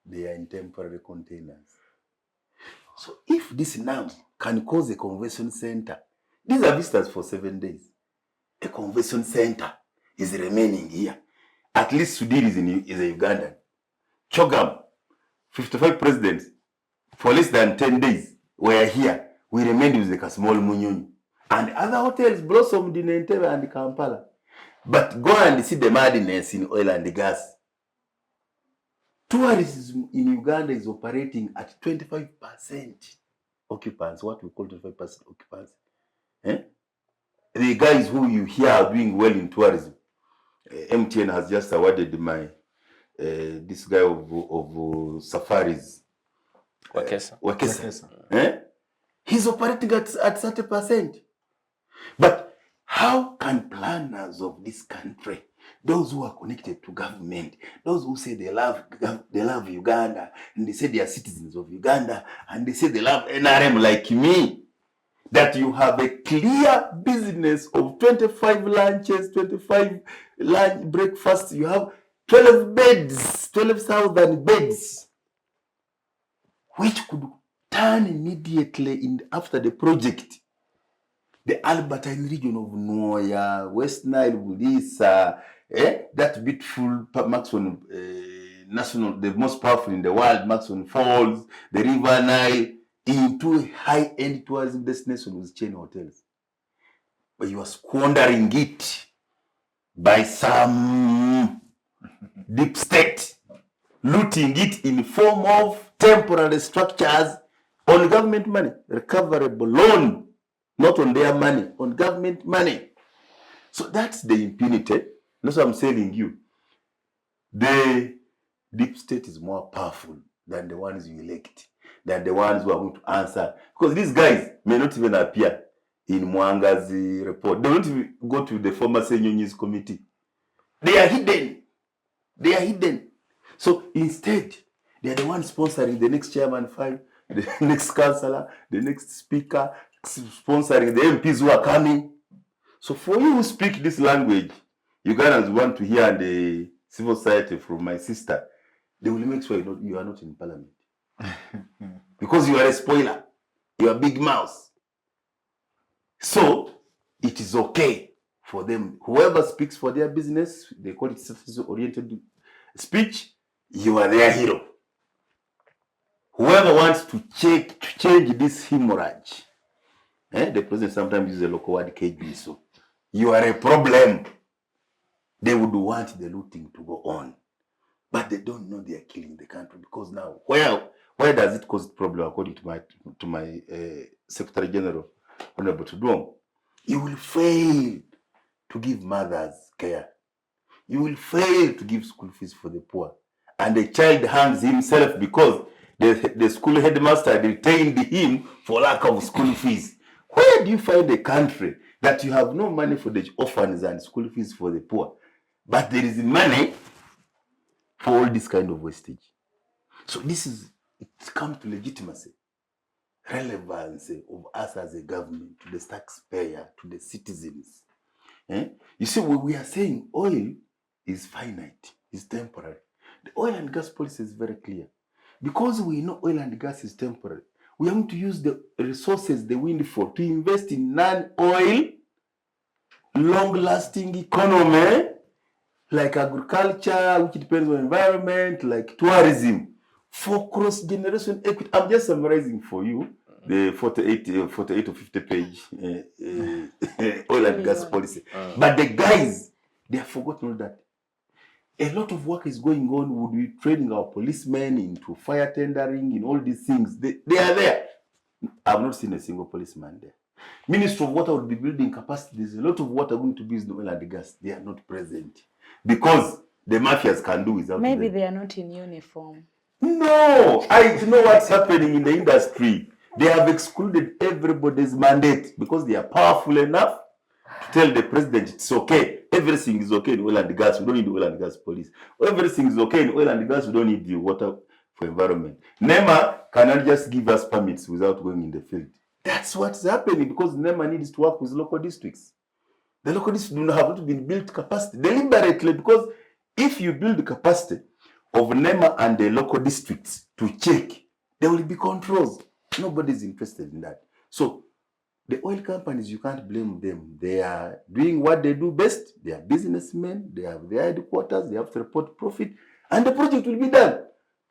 S4: They are in temporary containers. So if this now can cause a convention center, these are visitors for 7 days. A convention center is remaining here. At least Sudiri is a Ugandan. Chogam, 55 presidents for less than 10 days were here. We remained with like a small Munyonyo. And other hotels blossomed in Entebbe and Kampala. But go and see the madness in oil and gas. Tourism in Uganda is operating at 25% occupancy, what we call 25% occupancy. The guys who you hear are doing well in tourism. MTN has just awarded my this guy of safaris, Wakesa. He's operating at 30%. But how can planners of this country, those who are connected to government, those who say they love Uganda, and they say they are citizens of Uganda, and they say they love NRM like me, that you have a clear business of 25 lunches, 25 lunch breakfasts, you have 12 beds, 12,000 beds, which could turn immediately after the project. The Albertine region of Noya, West Nile, Buliisa, that beautiful Maxwell national, the most powerful in the world, Maxwell Falls, the River Nile, into high-end tourism destination with chain hotels. But you are squandering it by some deep state, looting it in the form of temporary structures on government money, recoverable loan, not on their money, on government money. So that's the impunity. That's what I'm telling you. The deep state is more powerful than the ones you elect, than the ones who are going to answer. Because these guys may not even appear in Mwanga's report. They don't even go to the former Senyonyi's committee. They are hidden. They are hidden. So instead, they are the ones sponsoring the next chairman 5. the next councillor, the next speaker, sponsoring the MPs who are coming. So for you who speak this language, Ugandans want to hear the civil society from my sister, they will make sure you are not in parliament. Because you are a spoiler. You are a big mouse. So it is okay for them. Whoever speaks for their business, they call it citizen-oriented speech, you are their hero. Whoever wants to change this hemorrhage, the president sometimes uses a local word, KG, so you are a problem. They would want the looting to go on. But they don't know they are killing the country, because now, where does it cause problem according to my Secretary General, Honorable Tudong? You will fail to give mothers care. You will fail to give school fees for the poor. And the child hangs himself because the school headmaster detained him for lack of school fees. Where do you find a country that you have no money for the orphans and school fees for the poor, but there is money for all this kind of wastage? So it comes to legitimacy, relevance of us as a government, to the taxpayer, to the citizens. You see, what we are saying, oil is finite, is temporary. The oil and gas policy is very clear. Because we know oil and gas is temporary, we are going to use the resources, the windfall, to invest in non-oil, long-lasting economy, like agriculture, which depends on environment, like tourism, for cross-generation equity. I'm just summarizing for you the 48 or 50 page oil and gas policy. But the guys, they have forgotten all that. A lot of work is going on. We would be training our policemen into fire tendering, in all these things. They are there. I've not seen a single policeman there. Ministry of Water would be building capacity. There's a lot of water going to be in oil and gas. They are not present because the mafias can do without
S3: Maybe
S4: them.
S3: they are not in uniform.
S4: No, I know what's happening in the industry. They have excluded everybody's mandate because they are powerful enough to tell the president it's okay. Everything is okay in oil and gas. We don't need oil and gas police. Everything is okay in oil and gas. We don't need the water for environment. NEMA cannot just give us permits without going in the field. That's what's happening because NEMA needs to work with local districts. The local districts do not have not been built capacity deliberately, because if you build the capacity of NEMA and the local districts to check, there will be controls. Nobody's interested in that. So the oil companies, you can't blame them. They are doing what they do best. They are businessmen. They have their headquarters. They have to report profit. And the project will be done.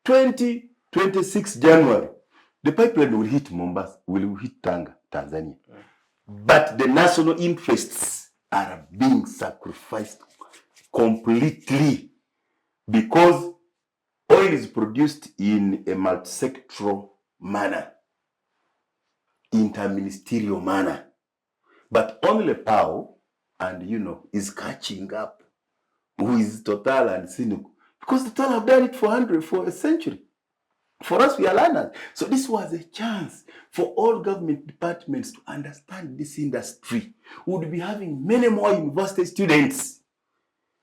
S4: 2026 January. The pipeline will hit Mombasa, will hit Tanga, Tanzania. But the national interests are being sacrificed completely because oil is produced in a multi-sectoral manner, interministerial manner. But only PAO and is catching up with Total and Sinuk, because Total have done it for a century. For us, we are learners. So this was a chance for all government departments to understand this industry. We would be having many more university students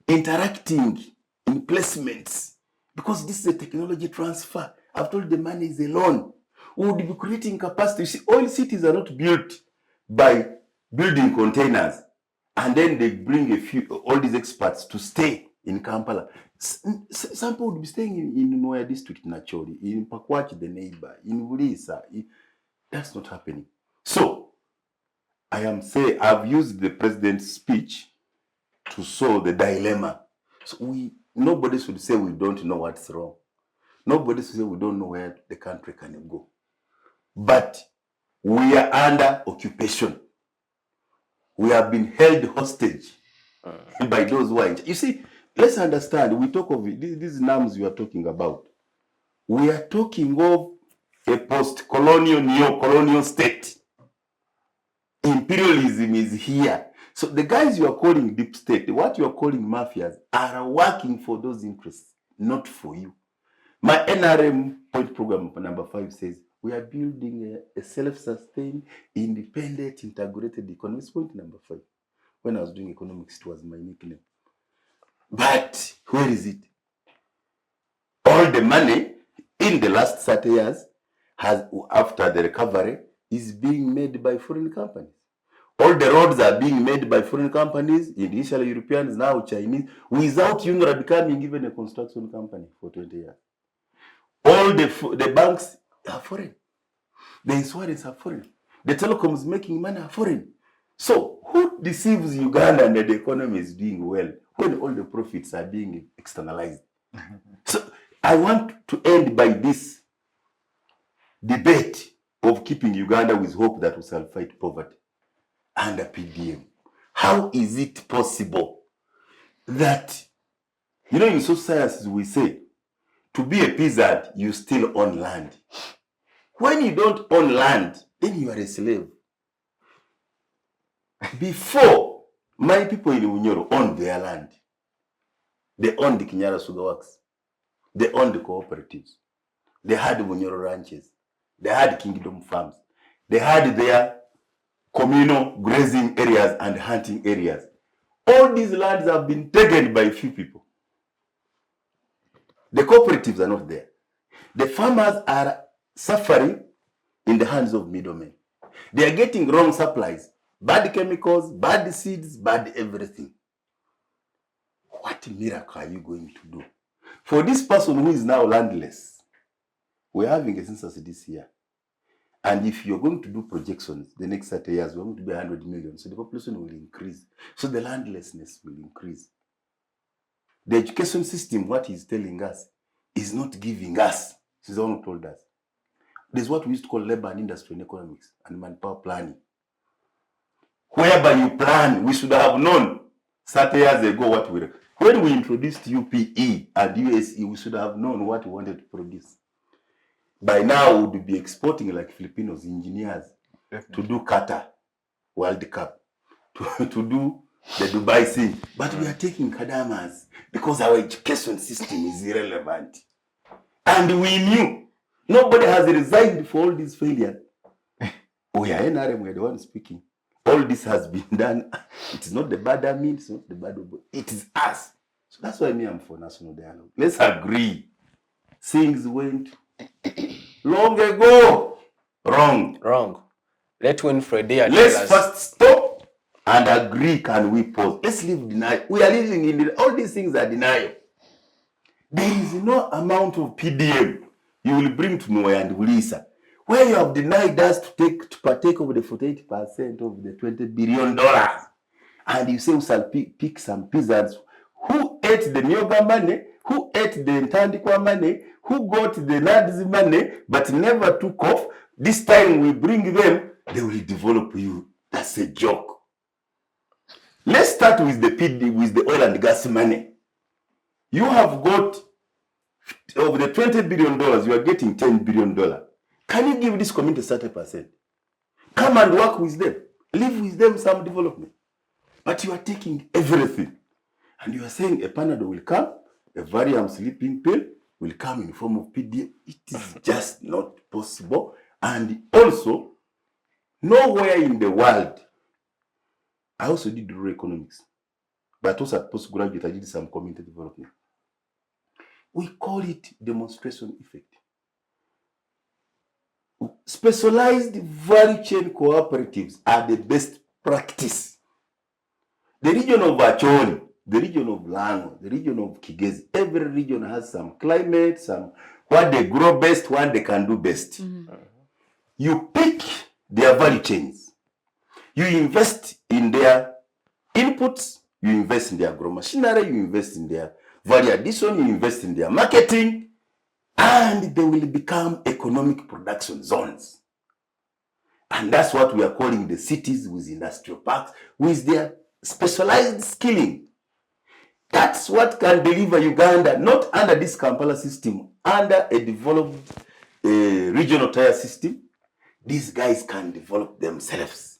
S4: interacting in placements, because this is a technology transfer. I've told the money is a loan. We would be creating capacity. You see, oil cities are not built by building containers and then they bring all these experts to stay in Kampala. Some people would be staying in Noya district naturally, in Pakwachi, the neighbor, in Buliisa. That's not happening. So I am saying I've used the president's speech to solve the dilemma. So nobody should say we don't know what's wrong. Nobody should say we don't know where the country can go. But we are under occupation. We have been held hostage by those who are in charge. You see, let's understand, we talk of these norms we are talking about. We are talking of a post-colonial, neo-colonial state. Imperialism is here. So the guys you are calling deep state, what you are calling mafias, are working for those interests, not for you. My NRM point program number 5 says, we are building a self-sustained, independent, integrated economy. It's point number 5. When I was doing economics, it was my nickname. But where is it? All the money in the last 30 years after the recovery is being made by foreign companies. All the roads are being made by foreign companies, initially Europeans, now Chinese, without UNRWA becoming even a construction company for 20 years. All the banks are foreign. The insurance are foreign. The telecoms making money are foreign. So who deceives Uganda and the economy is doing well when all the profits are being externalized? So I want to end by this debate of keeping Uganda with hope that we shall fight poverty under PDM. How is it possible that, in social sciences we say, to be a peasant, you still own land. When you don't own land, then you are a slave. Before, my people in Unyoro owned their land. They owned the Kinyara Sugar Works. They owned the cooperatives. They had Unyoro ranches. They had Kingdom farms. They had their communal grazing areas and hunting areas. All these lands have been taken by a few people. The cooperatives are not there. The farmers are suffering in the hands of middlemen. They are getting wrong supplies, bad chemicals, bad seeds, bad everything. What miracle are you going to do? For this person who is now landless, we're having a census this year. And if you're going to do projections, the next 30 years, we're going to be 100 million. So the population will increase. So the landlessness will increase. The education system, what he's telling us, is not giving us. He's the one who told us. There's what we used to call labor and industry in economics and manpower planning. Whereby you plan, we should have known 30 years ago what we... When we introduced UPE and USE, we should have known what we wanted to produce. By now, we would be exporting like Filipinos, engineers, to do Qatar World Cup, to do the Dubai thing. But we are taking Kadamas because our education system is irrelevant. And we knew nobody has resigned for all these failures. We are NRM, we are the ones speaking. All this has been done. It is not the bad army, it's not the bad, it is us. So that's why I'm for national dialogue. Let's agree. Things went long ago.
S1: Wrong. Let Winfred tell us.
S4: Let's first stop and agree. Can we pause? Let's leave denial. We are living in all these things are denial. There is no amount of PDM you will bring to Noe and Buliisa where you have denied us to partake of the 48% of the $20 billion. And you say we shall pick some peasants who ate the Nyoga money, who ate the Ntandikwa money, who got the NADS money, but never took off. This time we bring them, they will develop you. That's a joke. Let's start with the oil and gas money. You have got, of the $20 billion, you are getting $10 billion. Can you give this community 30%? Come and work with them. Live with them some development. But you are taking everything. And you are saying a Panadol will come, a Valium sleeping pill will come in form of PDM. It is just not possible. And also, nowhere in the world, I also did rural economics, but also at postgraduate, I did some community development. We call it demonstration effect. Specialized value chain cooperatives are the best practice. The region of Acholi, the region of Lango, the region of Kigezi, every region has some climate, some what they grow best, what they can do best. You pick their value chains. You invest in their inputs, you invest in their agro machinery, you invest in their value addition, you invest in their marketing, and they will become economic production zones. And that's what we are calling the cities with industrial parks, with their specialized skilling. That's what can deliver Uganda, not under this Kampala system, under a developed regional tier system. These guys can develop themselves.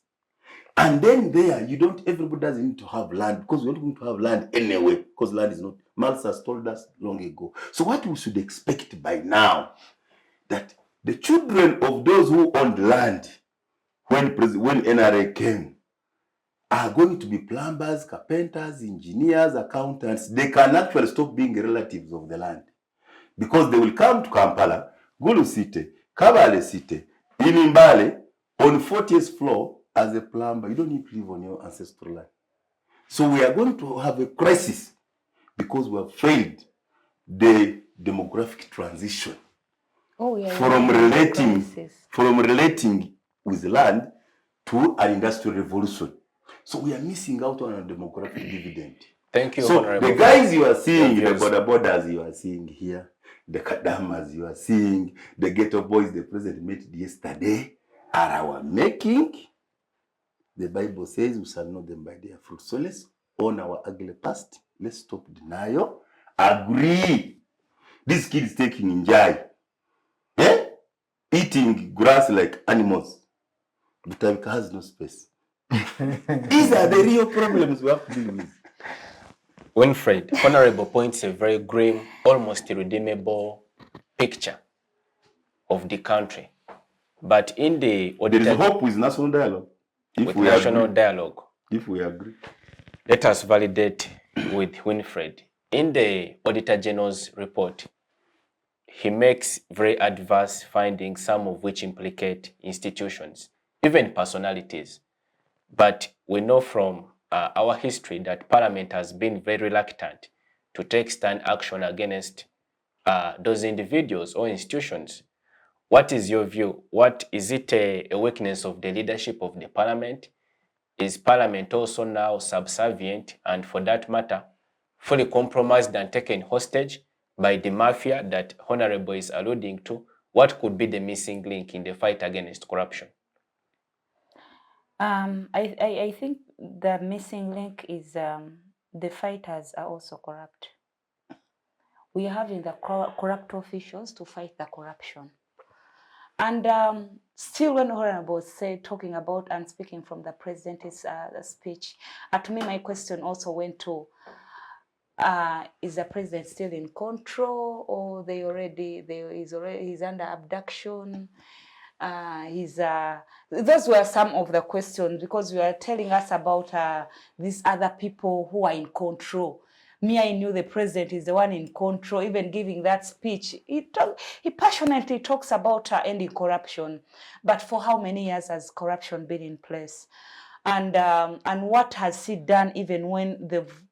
S4: And then there, everybody doesn't need to have land, because we're not going to have land anyway, because land is not, Marx has told us long ago. So what we should expect by now, that the children of those who owned land when NRA came are going to be plumbers, carpenters, engineers, accountants. They can actually stop being relatives of the land, because they will come to Kampala, Gulu City, Kabale City, in Mbale, on 40th floor, as a plumber, you don't need to live on your ancestral land. So we are going to have a crisis because we have failed the demographic transition from relating with land to an industrial revolution. So we are missing out on a demographic dividend.
S1: Thank you,
S4: So
S1: Honorable.
S4: the guys you are seeing, the border borders you are seeing here, the Kadamas you are seeing, the ghetto boys the president met yesterday are our making. The Bible says we shall know them by their fruits. So let's own our ugly past. Let's stop denial. Agree. This kid is taking enjoy. Eating grass like animals. But has no space. These are the real problems we have to deal with.
S1: Winfred, Honorable points a very grim, almost irredeemable picture of the country. But in the
S4: Auditor, there is hope with national dialogue.
S1: With national dialogue.
S4: If we agree.
S1: Let us validate with Winfred. In the Auditor General's report, he makes very adverse findings, some of which implicate institutions, even personalities. But we know from our history that Parliament has been very reluctant to take stand action against those individuals or institutions. What is your view? What is it a weakness of the leadership of the Parliament? Is Parliament also now subservient and, for that matter, fully compromised and taken hostage by the mafia that Honorable is alluding to? What could be the missing link in the fight against corruption?
S3: I think the missing link is the fighters are also corrupt. We are having the corrupt officials to fight the corruption. And still, when Honorable said, talking about and speaking from the president's speech, to me, my question also went to, is the president still in control, or he's under abduction? Those were some of the questions, because you are telling us about these other people who are in control. Me, I knew the president is the one in control. Even giving that speech, he passionately talks about ending corruption. But for how many years has corruption been in place? And what has he done even when they've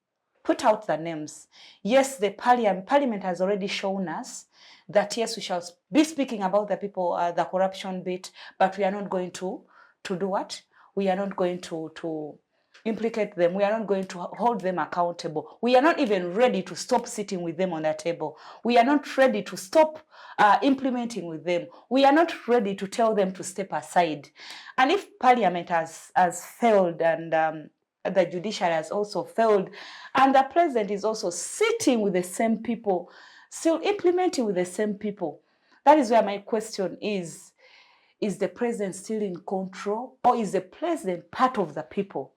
S3: put out the names? Yes, the parliament has already shown us that yes, we shall be speaking about the people, the corruption bit, but we are not going to do what? We are not going to implicate them. We are not going to hold them accountable. We are not even ready to stop sitting with them on the table. We are not ready to stop implementing with them. We are not ready to tell them to step aside. And if Parliament has failed, and the judiciary has also failed, and the president is also sitting with the same people, still implementing with the same people, that is where my question is the president still in control, or is the president part of the people?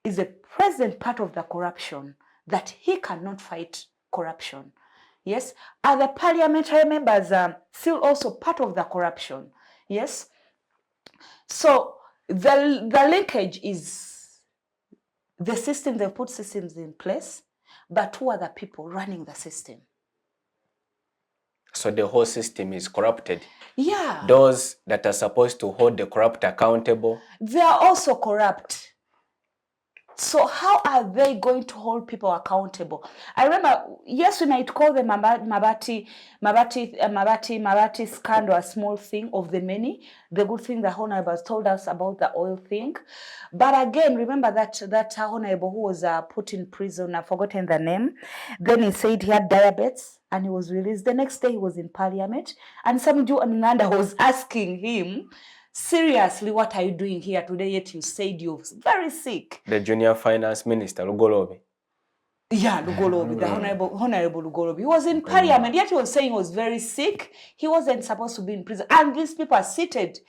S3: Is the president part of the corruption, that he cannot fight corruption? Yes. Are the parliamentary members still also part of the corruption? Yes. So the linkage is the system. They put systems in place, but who are the people running the system?
S1: So the whole system is corrupted.
S3: Yeah.
S1: Those that are supposed to hold the corrupt accountable,
S3: they are also corrupt. So how are they going to hold people accountable? I remember, yes, we might call the Mabati scandal a small thing of the many. The good thing the Honorable has told us about the oil thing. But again, remember that Honorable who was put in prison, I've forgotten the name. Then he said he had diabetes and he was released. The next day he was in Parliament, and some Jew and Nanda was asking him, seriously, what are you doing here today? Yet you said you're very sick.
S1: The junior finance minister, Lugolobi.
S3: Yeah, Lugolobi, the Honorable Lugolobi. He was in Parliament, yet he was saying he was very sick. He wasn't supposed to be in prison. And these people are seated.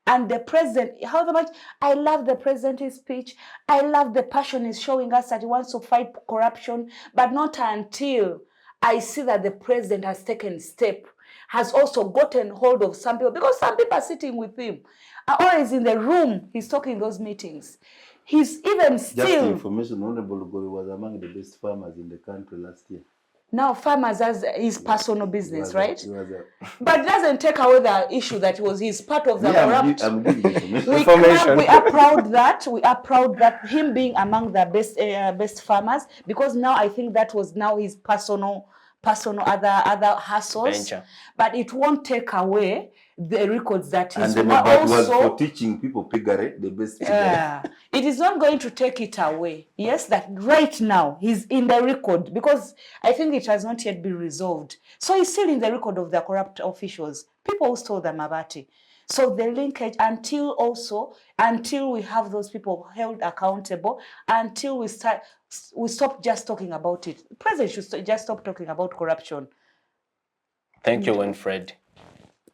S3: And the president, how much I love the president's speech. I love the passion he's showing us that he wants to fight corruption, but not until I see that the president has taken step, has also gotten hold of some people, because some people are sitting with him, always in the room. He's talking those meetings. He's even still.
S4: Just information, Honorable Lugolobi was among the best farmers in the country last year.
S3: Now farmers as his personal business, right?
S4: He was
S3: But it doesn't take away the issue that he was his part of the
S4: Me,
S3: corrupt.
S4: I'm giving information.
S3: We
S1: Information.
S3: we are proud that him being among the best farmers, because now I think that was now his personal other hustles.
S1: Venture.
S3: But it won't take away the records that
S4: And
S3: he's
S4: then, but it was
S3: also
S4: for teaching people pigare, the best pigare.
S3: it is not going to take it away. Yes, that right now he's in the record, because I think it has not yet been resolved. So he's still in the record of the corrupt officials, people who stole the Mabati. So the linkage until we have those people held accountable, until we stop just talking about it. The president should just stop talking about corruption.
S1: Thank you, Winfred.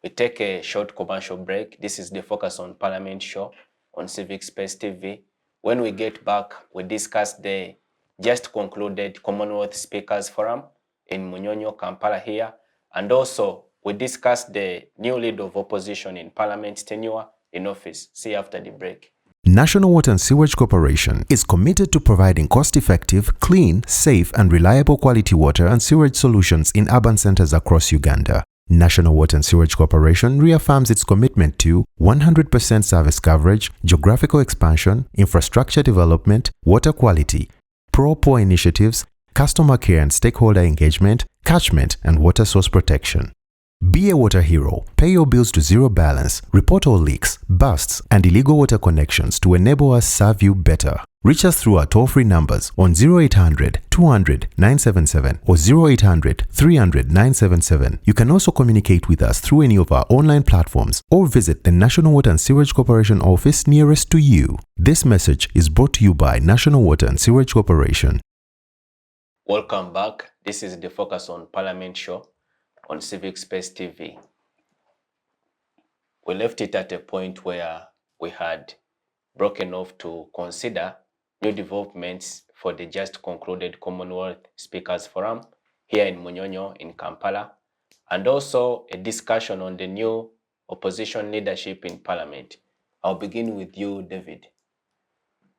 S1: We take a short commercial break. This is the Focus on Parliament show on Civic Space TV. When we get back, we discuss the just concluded Commonwealth Speakers Forum in Munyonyo, Kampala here. And also, we discuss the new leader of opposition in Parliament's tenure in office. See you after the break.
S5: National Water and Sewage Corporation is committed to providing cost-effective, clean, safe and reliable quality water and sewage solutions in urban centers across Uganda. National Water and Sewage Corporation reaffirms its commitment to 100% service coverage, geographical expansion, infrastructure development, water quality, pro-poor initiatives, customer care and stakeholder engagement, catchment and water source protection. Be a water hero. Pay your bills to zero balance. Report all leaks, busts, and illegal water connections to enable us serve you better. Reach us through our toll-free numbers on 0800 200 977 or 0800 300 977. You can also communicate with us through any of our online platforms or visit the National Water and Sewage Corporation office nearest to you. This message is brought to you by National Water and Sewage Corporation.
S1: Welcome back. This is the Focus on Parliament show on Civic Space TV. We left it at a point where we had broken off to consider new developments for the just concluded Commonwealth Speakers Forum here in Munyonyo in Kampala, and also a discussion on the new opposition leadership in Parliament. I'll begin with you, David.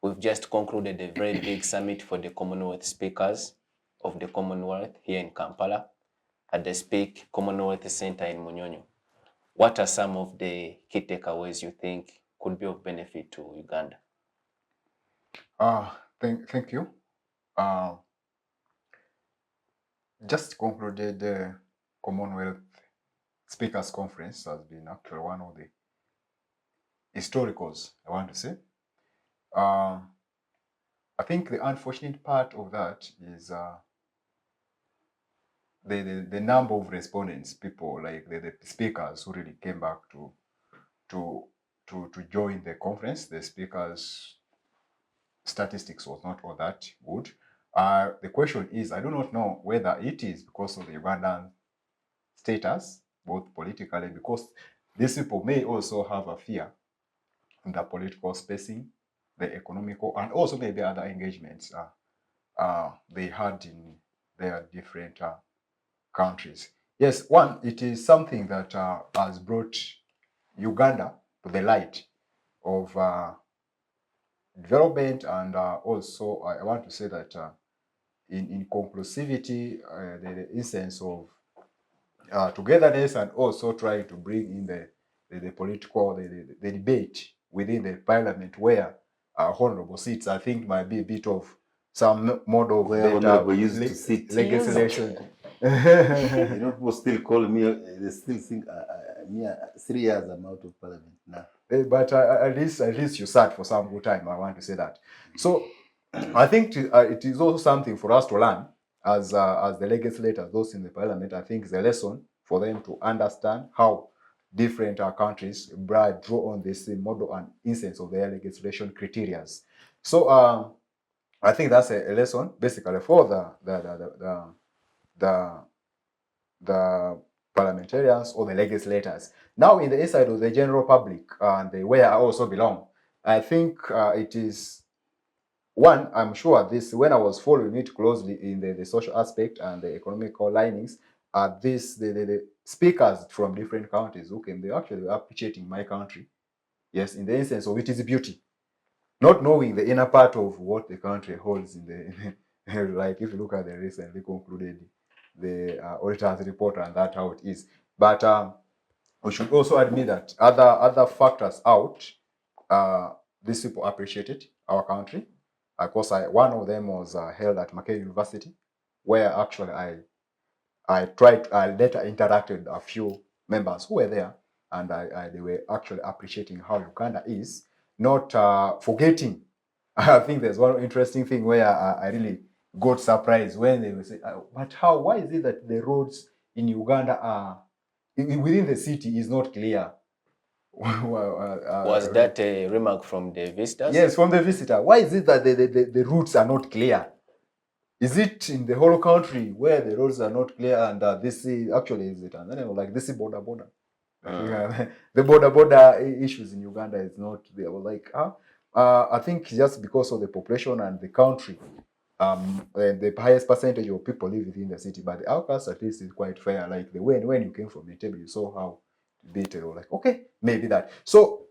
S1: We've just concluded a very big summit for the Commonwealth Speakers of the Commonwealth here in Kampala at the Speak Commonwealth Center in Munyonyo. What are some of the key takeaways you think could be of benefit to Uganda?
S2: Thank you. Just concluded the Commonwealth Speakers Conference has been actually one of the historicals, I want to say. I think the unfortunate part of that is the number of respondents, people like the speakers who really came back to join the conference. The speakers' statistics was not all that good. The question is, I do not know whether it is because of the Ugandan status, both politically, because these people may also have a fear in the political spacing, the economical, and also maybe other engagements they had in their different countries. Yes, one, it is something that has brought Uganda to the light of development, and also I want to say that in conclusivity, the essence of togetherness, and also trying to bring in the political, the debate within the parliament, where honorable seats, I think, might be a bit of some model
S4: Where honorable used to sit.
S2: legislation.
S4: You know, people still call me, they still think, me, 3 years I'm out of parliament now.
S2: But at least you sat for some good time, I want to say that. So I think it is also something for us to learn as the legislators, those in the parliament. I think it's a lesson for them to understand how different countries draw on this model and instance of their legislation criteria. So I think that's a lesson basically for the parliamentarians or the legislators. Now, in the inside of the general public and where I also belong, I think it is one, I'm sure this, when I was following it closely in the social aspect and the economical linings, the speakers from different countries who came, they actually were appreciating my country. Yes, in the instance of its beauty, not knowing the inner part of what the country holds in the like if you look at the recently concluded the auditor's report and that's how it is. But we should also admit that other factors out, these people appreciated our country. Of course, one of them was held at Mackay University, where actually I later interacted with a few members who were there, and they were actually appreciating how Uganda is, not forgetting. I think there's one interesting thing where I really got surprised when they were saying, but why is it that the roads in Uganda are, within the city is not clear?
S1: Was that a remark from the visitors?
S2: Yes, from the visitor. Why is it that the routes are not clear? Is it in the whole country where the roads are not clear and this is actually is it? And then I was like, this is border. The border issues in Uganda is not there. Like, I think just because of the population and the country, the highest percentage of people live within the city, but the outcast at least is quite fair. Like the when you came from the table, you saw how they were like, okay, maybe that. So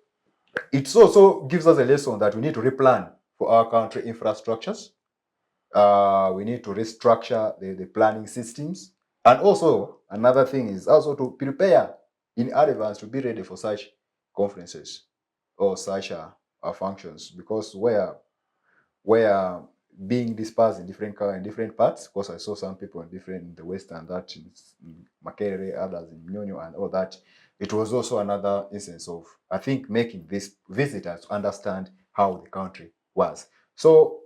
S2: it also gives us a lesson that we need to replan for our country infrastructures. We need to restructure the planning systems. And also, another thing is also to prepare in advance to be ready for such conferences or such functions, because where being dispersed in different parts, because I saw some people in the west and that in Makerere, others in Nyonyo and all that. It was also another instance of, I think, making these visitors understand how the country was. So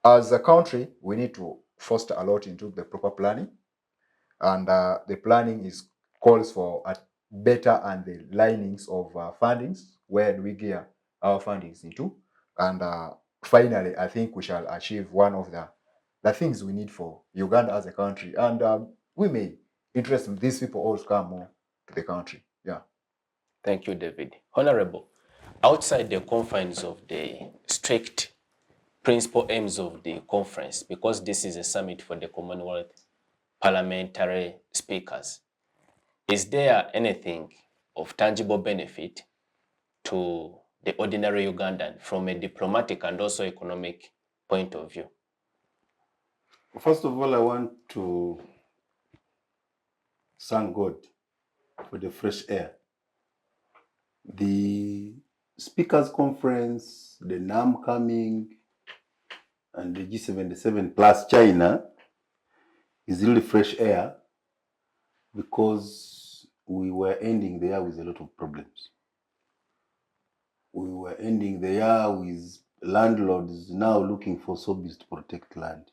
S2: as a country, we need to foster a lot into the proper planning. And the planning calls for a better and the linings of fundings. Where do we gear our fundings into? And finally, I think we shall achieve one of the things we need for Uganda as a country. And we may interest these people also come more to the country. Yeah.
S1: Thank you, David. Honorable, outside the confines of the strict principal aims of the conference, because this is a summit for the Commonwealth parliamentary speakers, is there anything of tangible benefit to the ordinary Ugandan from a diplomatic and also economic point of view?
S4: First of all, I want to thank God for the fresh air. The speakers conference, the NAM coming, and the G77 plus China is really fresh air, because we were ending the year with a lot of problems. We were ending the year with landlords now looking for subsidies to protect land.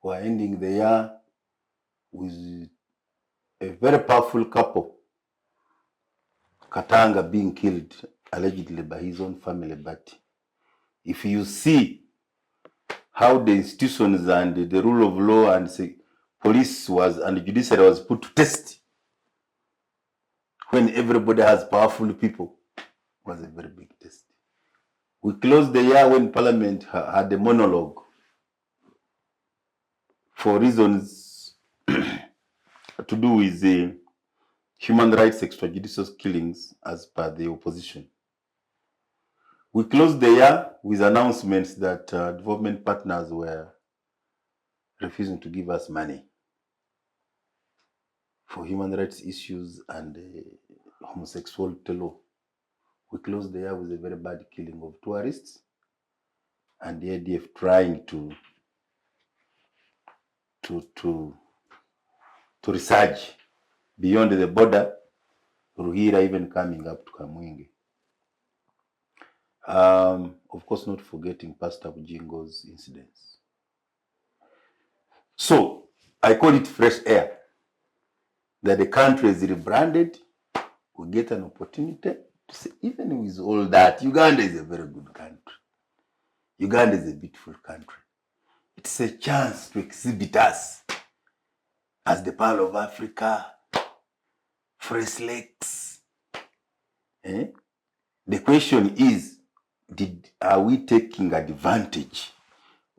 S4: We are ending the year with a very powerful couple, Katanga, being killed allegedly by his own family. But if you see how the institutions and the rule of law and police and judiciary was put to test when everybody has powerful people, was a very big test. We closed the year when Parliament had a monologue for reasons to do with the human rights extrajudicial killings as per the opposition. We closed the year with announcements that development partners were refusing to give us money for human rights issues and homosexuality law. We closed the year with a very bad killing of tourists and the ADF trying to research beyond the border, Ruhira even coming up to Kamwenge. Of course, not forgetting Pastor Bujingo's incidents. So, I call it fresh air, that the country is rebranded. We get an opportunity to say, even with all that, Uganda is a very good country. Uganda is a beautiful country. It's a chance to exhibit us as the Pearl of Africa, fresh lakes. The question is, are we taking advantage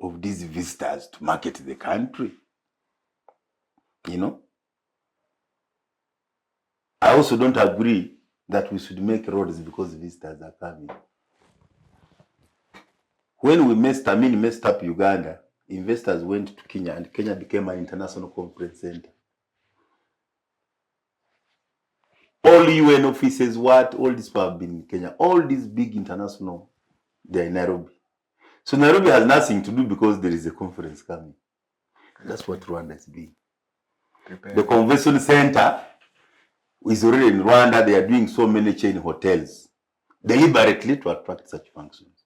S4: of these visitors to market the country? You know? I also don't agree that we should make roads because visitors are coming. When we messed up Uganda, investors went to Kenya, and Kenya became an international conference center. All UN offices, all these people have been in Kenya. All these big international, they're in Nairobi. So Nairobi has nothing to do because there is a conference coming. That's what Rwanda is being. The convention center is already in Rwanda. They are doing so many chain hotels deliberately to attract such functions.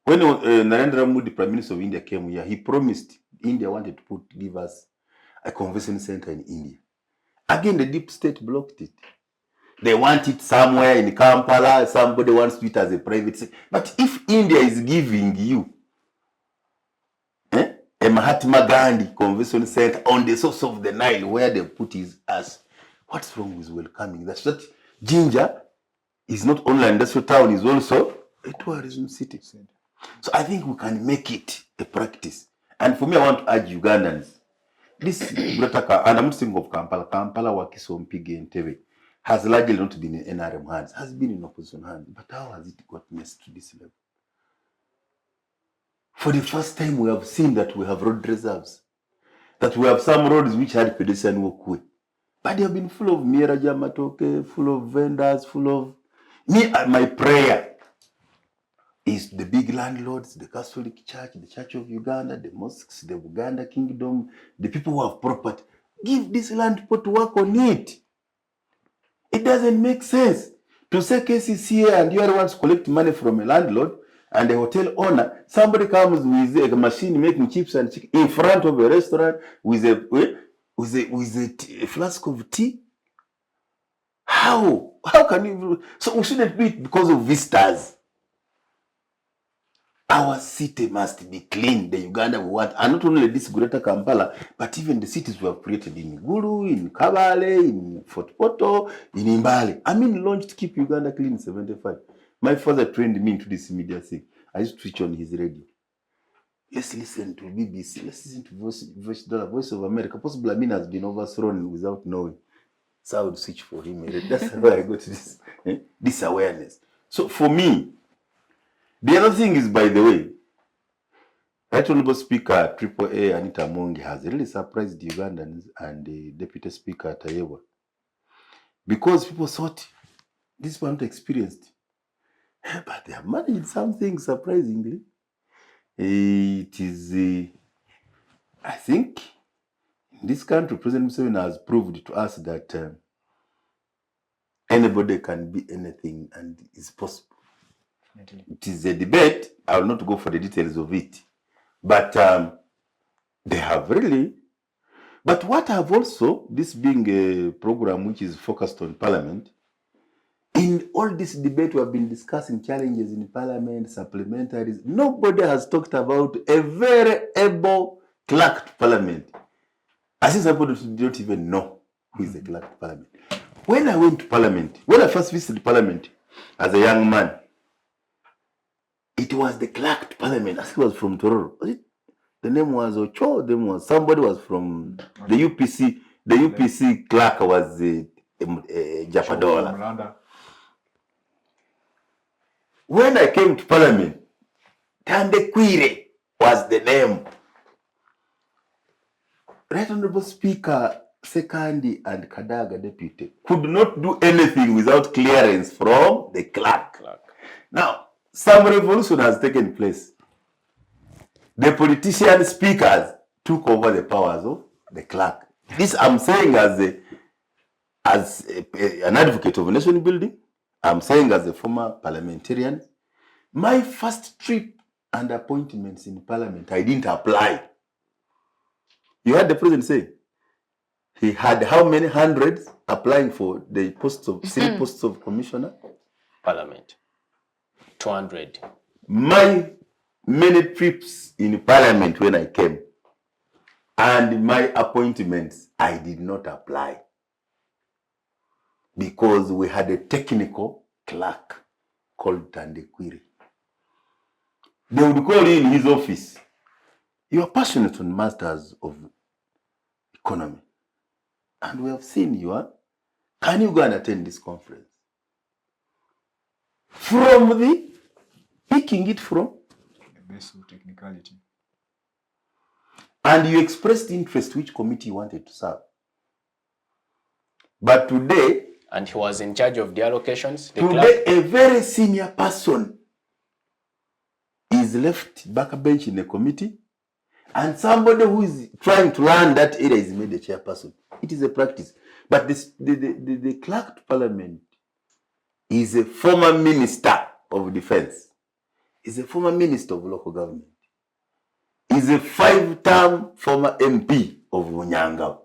S4: When Narendra Modi, Prime Minister of India, came here, he promised India wanted to give us a convention center in India. Again, the deep state blocked it. They want it somewhere in Kampala. Somebody wants to do it as a private sector. But if India is giving you a Mahatma Gandhi Convention Center on the source of the Nile where they put his ass, what's wrong with welcoming? That's that. Jinja is not only an industrial town, is also a tourism city. So I think we can make it a practice. And for me, I want to urge Ugandans. This Gretaka, and I'm not thinking of Kampala. Kampala, Wakiso, Mpigi, and Teve has largely not been in NRM hands, has been in opposition hands. But how has it got messed to this level? For the first time, we have seen that we have road reserves, that we have some roads which had pedestrian walkway. But they have been full of Miraja Matoke, full of vendors, full of... My prayer is the big landlords, the Catholic Church, the Church of Uganda, the mosques, the Uganda Kingdom, the people who have property, give this land people to work on it. It doesn't make sense to say cases here and you are the ones collect money from a landlord and a hotel owner. Somebody comes with a machine making chips and chicken in front of a restaurant with a flask of tea. How can you? So we shouldn't do it because of visitors. Our city must be clean. The Uganda we want, and not only this greater Kampala, but even the cities we have created in Gulu, in Kabale, in Fort Poto, in Imbale. I mean, launched Keep Uganda Clean in 75. My father trained me into this media thing. I used to switch on his radio. Let's listen to BBC. Let's listen to Voice of America. Possibly Amin has been overthrown without knowing. So I would switch for him. That's why I got this, this awareness. So for me, the other thing is, by the way, Right Honorable Speaker AAA Anita Mongi has really surprised the Ugandans and the Deputy Speaker Tayewa, because people thought these were not experienced, but they have managed something surprisingly. It is, I think, in this country, President Museveni has proved to us that anybody can be anything and is possible. It is a debate. I will not go for the details of it. But they have really... But what I have also, this being a program which is focused on Parliament, in all this debate we have been discussing challenges in Parliament, supplementaries, nobody has talked about a very able clerk to Parliament. I think some people don't even know who is the clerk to Parliament. When I went to Parliament, when I first visited Parliament as a young man, it was the clerk to Parliament. I think it was from Tororo. Was it? The name was Ocho. The name was somebody was from the UPC. The UPC clerk was Japadola. When I came to Parliament, Tande Kwire was the name. Right Honorable Speaker Sekandi and Kadaga Deputy could not do anything without clearance from the clerk. Now, some revolution has taken place. The politician speakers took over the powers of the clerk. This I'm saying as an advocate of nation building. I'm saying as a former parliamentarian. My first trip and appointments in Parliament, I didn't apply. You heard the president say he had how many hundreds applying for the posts of city posts of commissioner?
S1: Parliament. 200.
S4: My many trips in Parliament when I came and my appointments, I did not apply because we had a technical clerk called Tande Kwire. They would call you in his office. You are passionate on matters of economy. And we have seen you. Huh? Can you go and attend this conference? From the, picking it from
S2: the base of technicality.
S4: and you expressed interest which committee you wanted to serve. But today,
S1: And he was in charge of the allocations, the
S4: today
S1: clerk.
S4: a very senior person is left backbench in the committee, and somebody who is trying to learn that area is made a chairperson. It is a practice. But the clerk to parliament is a former minister of defense, is a former minister of local government, is a 5-term former MP of Munyanga,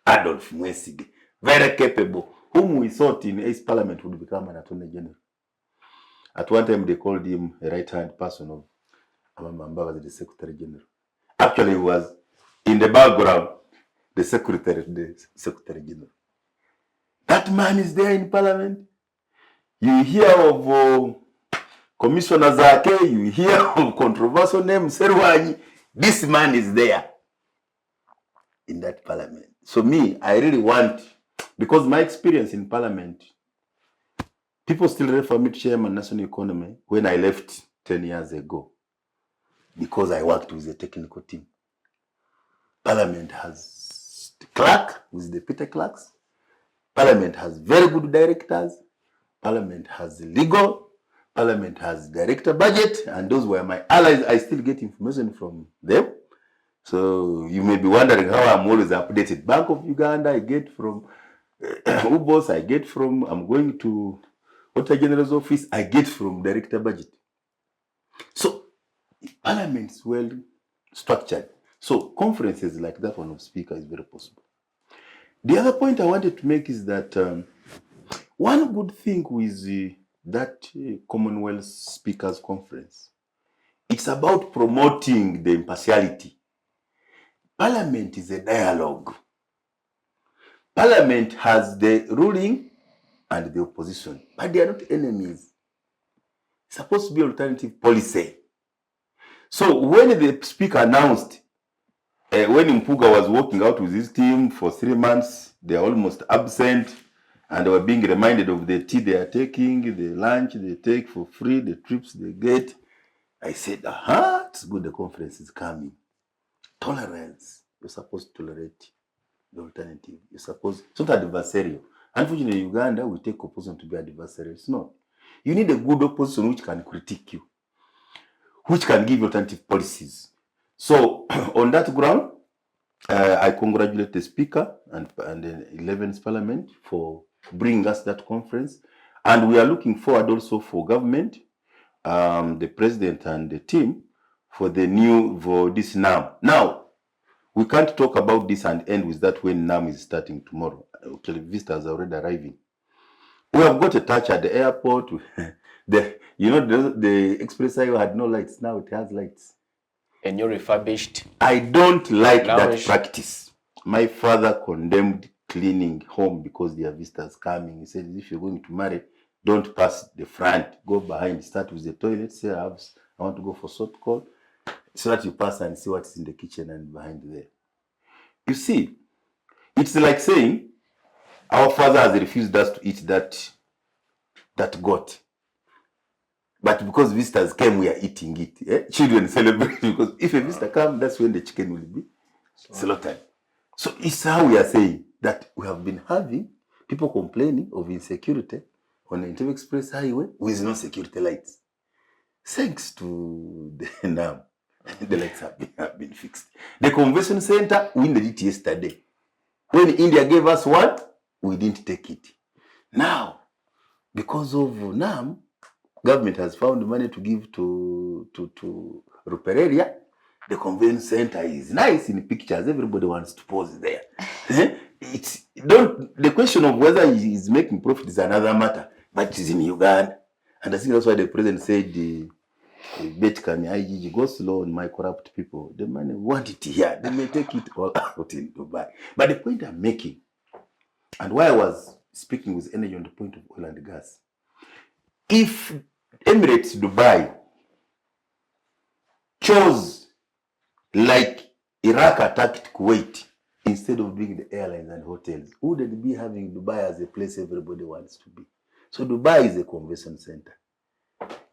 S4: Adolf Mwesige, very capable, whom we thought in East Parliament would become an attorney general. At one time, they called him a right-hand person of Amamamba as the secretary general. Actually, he was in the background, the secretary general. That man is there in Parliament. You hear of Commissioner Zake, you hear of controversial name Serwanyi. This man is there in that Parliament. So me, I really want, because my experience in Parliament, people still refer me to chairman national economy when I left 10 years ago, because I worked with the technical team. Parliament has the clerk, with the Peter clerks. Parliament has very good directors. Parliament has legal. Parliament has director budget, and those were my allies. I still get information from them. So you may be wondering how I'm always updated. Bank of Uganda, I get from UBOS, I get from, I'm going to Auditor General's office, I get from director budget. So Parliament's well structured. So conferences like that one of speaker is very possible. The other point I wanted to make is that one good thing with that Commonwealth Speakers Conference, it's about promoting the impartiality. Parliament is a dialogue. Parliament has the ruling and the opposition, but they are not enemies. It's supposed to be alternative policy. So when the speaker announced, when Mpuga was walking out with his team for 3 months, they are almost absent, and they were being reminded of the tea they are taking, the lunch they take for free, the trips they get. I said, aha, it's good the conference is coming. Tolerance. You're supposed to tolerate the alternative. You're supposed, it's not adversarial. Unfortunately, in Uganda, we take opposition to be adversarial. It's not. You need a good opposition which can critique you, which can give alternative policies. So, on that ground, I congratulate the Speaker and the 11th Parliament for bringing us that conference. And we are looking forward also for government, the President and the team, for this NAM. Now, we can't talk about this and end with that when NAM is starting tomorrow. Okay, visitors are already arriving. We have got a touch at the airport. The express highway had no lights. Now it has lights.
S1: A new refurbished.
S4: I don't like
S1: lounge.
S4: that practice. My father condemned cleaning home because there are visitors coming. He said, if you're going to marry, don't pass the front. Go behind. Start with the toilet. Say, I want to go for salt call. So that you pass and see what's in the kitchen and behind there. You see, it's like saying, our father has refused us to eat that goat. But because visitors came, we are eating it. Children celebrate because if a visitor comes, that's when the chicken will be slaughtered. So it's how we are saying that we have been having people complaining of insecurity on the Civic Express Highway with no security lights. Thanks to the NAM, the lights have been fixed. The convention center, we needed it yesterday. When India gave us one, we didn't take it. Now, because of NAM, government has found money to give to Rupereria. The convention center is nice in pictures. Everybody wants to pose there. The question of whether he is making profit is another matter, but it is in Uganda. And I think that's why the president said the Betkan IGG go slow on my corrupt people. The money want it here. They may take it all out in Dubai. But the point I'm making, and why I was speaking with energy on the point of oil and gas, if Emirates Dubai chose like Iraq attacked Kuwait instead of being the airlines and hotels, who would be having Dubai as a place everybody wants to be? So Dubai is a convention center.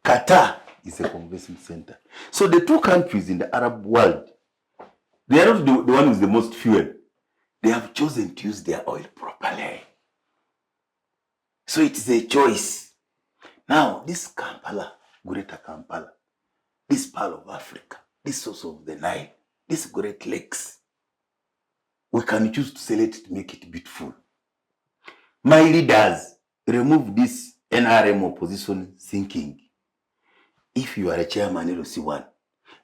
S4: Qatar is a convention center. So the two countries in the Arab world, They are not the one with the most fuel. They have chosen to use their oil properly. So it is a choice. Now, this Kampala, Greater Kampala, this part of Africa, this source of the Nile, these Great Lakes, we can choose to sell it to make it beautiful. My leaders, remove this NRM opposition thinking. If you are a chairman LOC1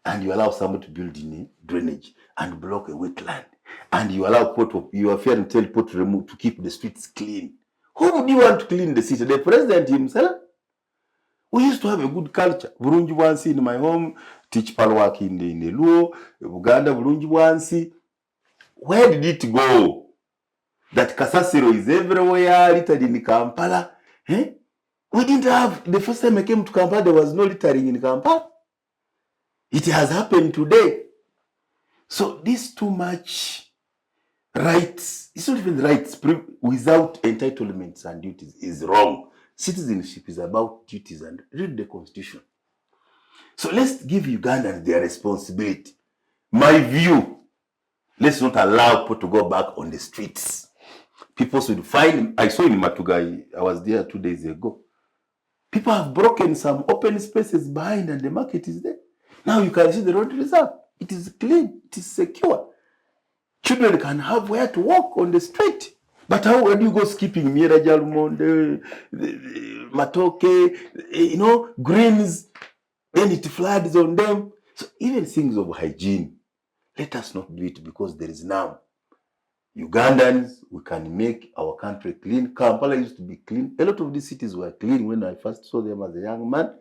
S4: and you allow somebody to build in a drainage and block a wetland, and you allow you are fair and tell port to remove to keep the streets clean, who would you want to clean the city? The president himself? We used to have a good culture. Burunji Wansi in my home, teach palwak in the Luo, Uganda, Burunji Wansi. Where did it go? That Kasasiro is everywhere, littered in Kampala. Eh? We didn't have, the first time I came to Kampala, there was no littering in Kampala. It has happened today. So this too much rights, it's not even rights, without entitlements and duties is wrong. Citizenship is about duties, and read the constitution. So let's give Ugandans their responsibility. My view, let's not allow people to go back on the streets. People should find, I saw in Matugai, I was there 2 days ago. People have broken some open spaces behind and the market is there. Now you can see the road reserve. It is clean, it is secure. Children can have where to walk on the street. But how do you go skipping Mira Jalmonde, Matoke, you know, greens, then it floods on them. So even things of hygiene, let us not do it, because there is now Ugandans, we can make our country clean. Kampala used to be clean. A lot of these cities were clean when I first saw them as a young man.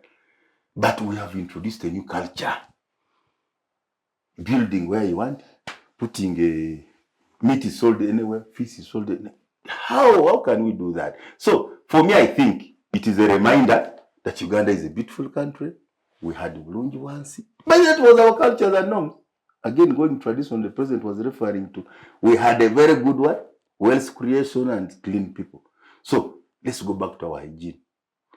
S4: But we have introduced a new culture. Building where you want, putting a meat is sold anywhere, fish is sold anywhere. How can we do that? So for me, I think it is a reminder that Uganda is a beautiful country. We had Bulungi Wansi. But that was our culture and norms. Again, going tradition, the president was referring to, we had a very good one, wealth creation and clean people. So let's go back to our hygiene.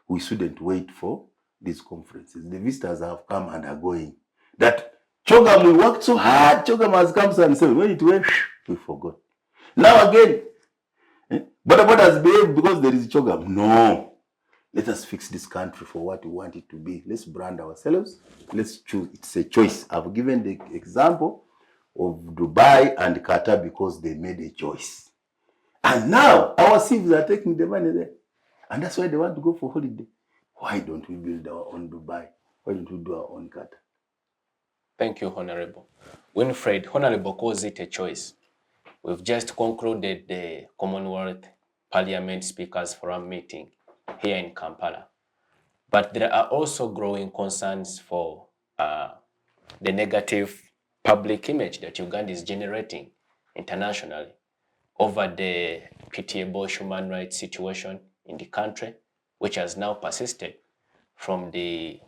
S4: We shouldn't wait for these conferences. The visitors have come and are going. That Chogam, we worked so hard, Chogam has come and said, when it went, we forgot. Now again, but what has behaved because there is Chogam? No. Let us fix this country for what we want it to be. Let's brand ourselves. Let's choose. It's a choice. I've given the example of Dubai and Qatar because they made a choice. And now our civils are taking the money there. And that's why they want to go for holiday. Why don't we build our own Dubai? Why don't we do our own Qatar?
S1: Thank you, Honorable. Winfred, Honorable calls it a choice. We've just concluded the Commonwealth Parliament Speakers Forum meeting here in Kampala. But there are also growing concerns for the negative public image that Uganda is generating internationally over the pitiable human rights situation in the country, which has now persisted from the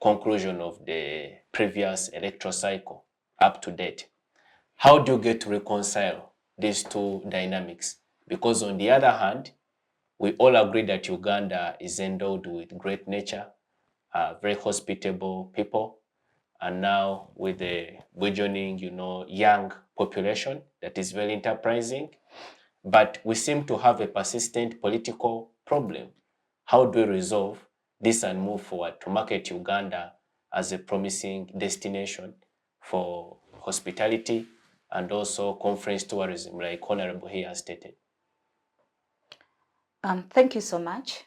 S1: conclusion of the previous electoral cycle up to date. How do you get to reconcile these two dynamics? Because on the other hand, we all agree that Uganda is endowed with great nature, very hospitable people, and now with the burgeoning, young population that is very enterprising. But we seem to have a persistent political problem. How do we resolve this and move forward to market Uganda as a promising destination for hospitality and also conference tourism, like Honorable here has stated?
S3: Thank you so much.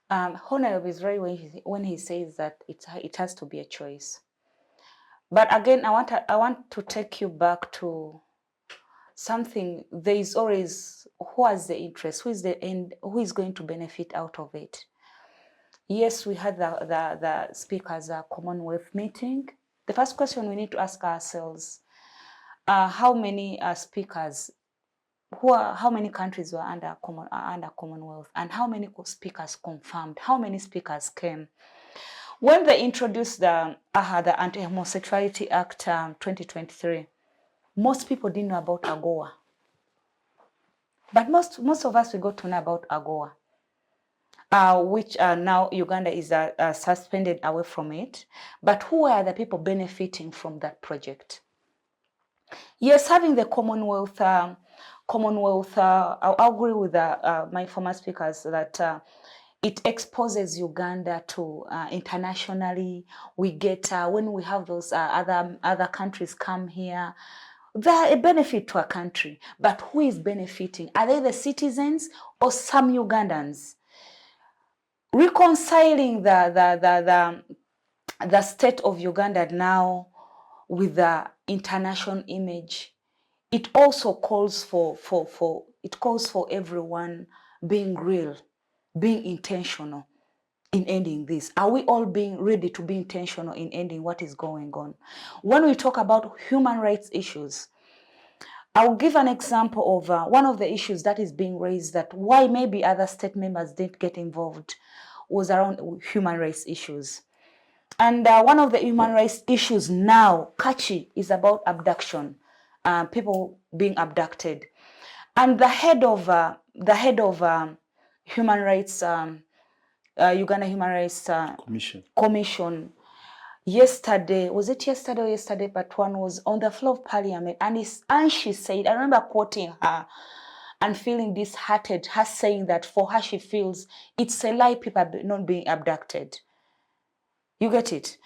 S3: Honorable is right when he says that it has to be a choice. But again, I want to take you back to something. There is always who has the interest, who is the end, who is going to benefit out of it. Yes, we had the speakers Commonwealth meeting. The first question we need to ask ourselves: how many speakers? How many countries were under Commonwealth, and how many speakers confirmed? How many speakers came? When they introduced the Anti-Homosexuality Act 2023, most people didn't know about AGOA. But most of us, we got to know about AGOA, which now Uganda is suspended away from it. But who are the people benefiting from that project? Yes, having the Commonwealth, I agree with my former speakers that it exposes Uganda to internationally. We get when we have those other countries come here, they're a benefit to a country. But who is benefiting? Are they the citizens or some Ugandans? Reconciling the state of Uganda now with the international image, it also calls for everyone being real, being intentional in ending this. Are we all being ready to be intentional in ending what is going on? When we talk about human rights issues, I'll give an example of one of the issues that is being raised, that why maybe other state members didn't get involved, was around human rights issues. And one of the human rights issues now, catchy, is about abduction, people being abducted. And the head of human rights, Uganda Human Rights Commission, yesterday, was it yesterday or yesterday, but one was on the floor of parliament, and she said, I remember quoting her and feeling disheartened, her saying that for her, she feels it's a lie, people are not being abducted. You get it?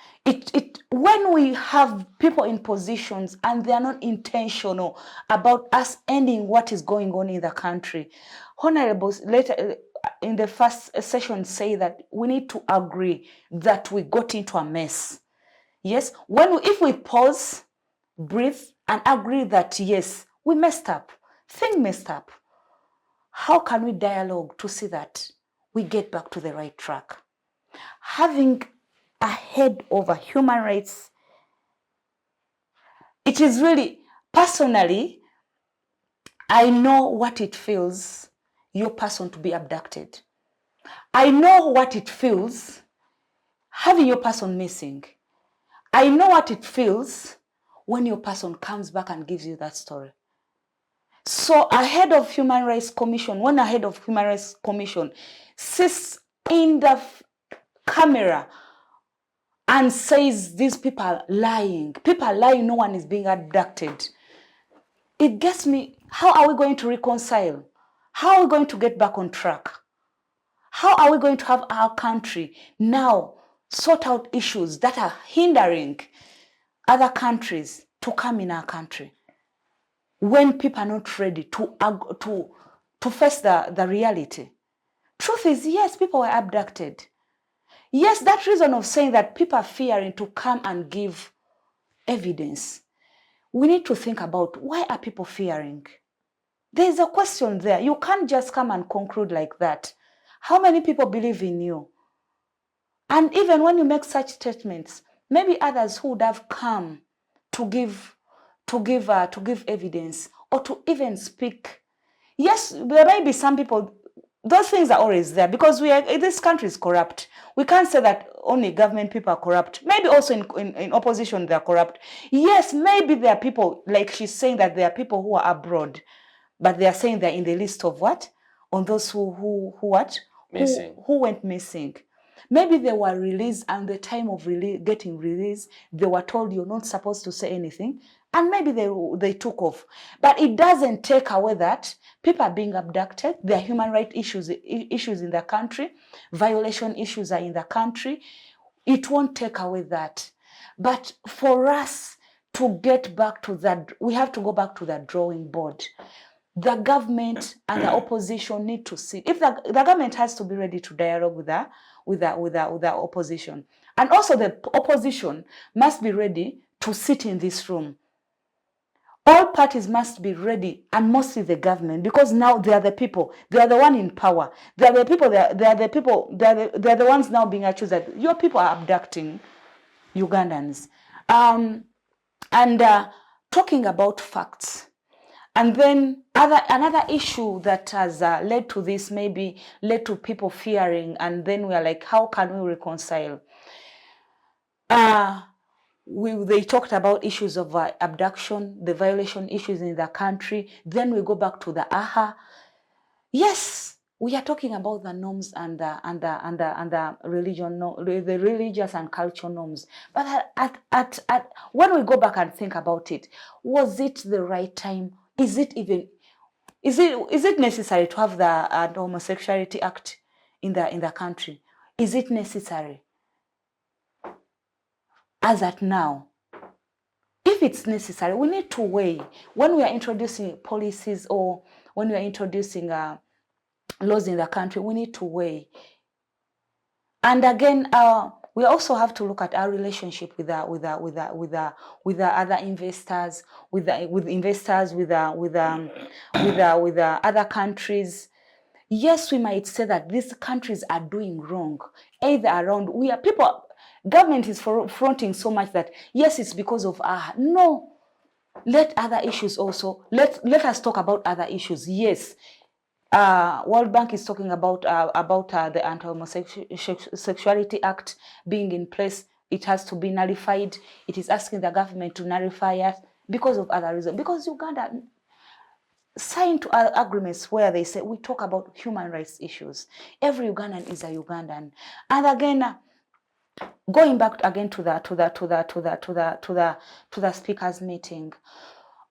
S3: When we have people in positions and they are not intentional about us ending what is going on in the country, honorables later in the first session say that we need to agree that we got into a mess. Yes, if we pause, breathe, and agree that yes, we messed up, thing messed up, how can we dialogue to see that we get back to the right track? Having a head over human rights, it is really, personally, I know what it feels, your person to be abducted. I know what it feels having your person missing. I know what it feels when your person comes back and gives you that story. So a head of Human Rights Commission, when a head of Human Rights Commission sits in the camera and says these people are lying, no one is being abducted, it gets me, how are we going to reconcile? How are we going to get back on track? How are we going to have our country now sort out issues that are hindering other countries to come in our country when people are not ready to face the reality? Truth is, yes, people were abducted. Yes, that reason of saying that people are fearing to come and give evidence, we need to think about, why are people fearing? There's a question there. You can't just come and conclude like that. How many people believe in you? And even when you make such statements, maybe others who would have come to give evidence or to even speak. Yes, there may be some people, those things are always there because this country is corrupt. We can't say that only government people are corrupt. Maybe also in opposition they are corrupt. Yes, maybe there are people, like she's saying that there are people who are abroad, but they are saying they're in the list of what? On those who what?
S1: Missing.
S3: Who went missing. Maybe they were released, and the time of getting released, they were told you're not supposed to say anything, and maybe they took off. But it doesn't take away that people are being abducted. There are human rights issues in the country. Violation issues are in the country. It won't take away that. But for us to get back to that, we have to go back to the drawing board. The government and the opposition need to see. If the government has to be ready to dialogue with the opposition, and also the opposition must be ready to sit in this room. All parties must be ready, and mostly the government, because now they are the people. They are the one in power. They are the people. They are the people. They are the ones now being accused that your people are abducting Ugandans, and talking about facts. And then another issue that has led to this, maybe led to people fearing, and then we are like, how can we reconcile? They talked about issues of abduction, the violation issues in the country. Then we go back to the AHA. Yes, we are talking about the norms and the religion, the religious and cultural norms. But when we go back and think about it, was it the right time? Is it necessary to have the Homosexuality Act in the country? Is it necessary as at now? If it's necessary, we need to weigh when we are introducing policies or when we are introducing laws in the country. We need to weigh, and again, we also have to look at our relationship with the other investors, with other countries. Yes, we might say that these countries are doing wrong, either around government is fronting so much that yes, it's because of no. Let other issues also, let us talk about other issues. Yes, World Bank is talking about the Anti-Homosexuality Act being in place. It has to be nullified. It is asking the government to nullify it because of other reasons. Because Uganda signed to agreements where they say we talk about human rights issues. Every Ugandan is a Ugandan. And again, going back again to the speakers meeting.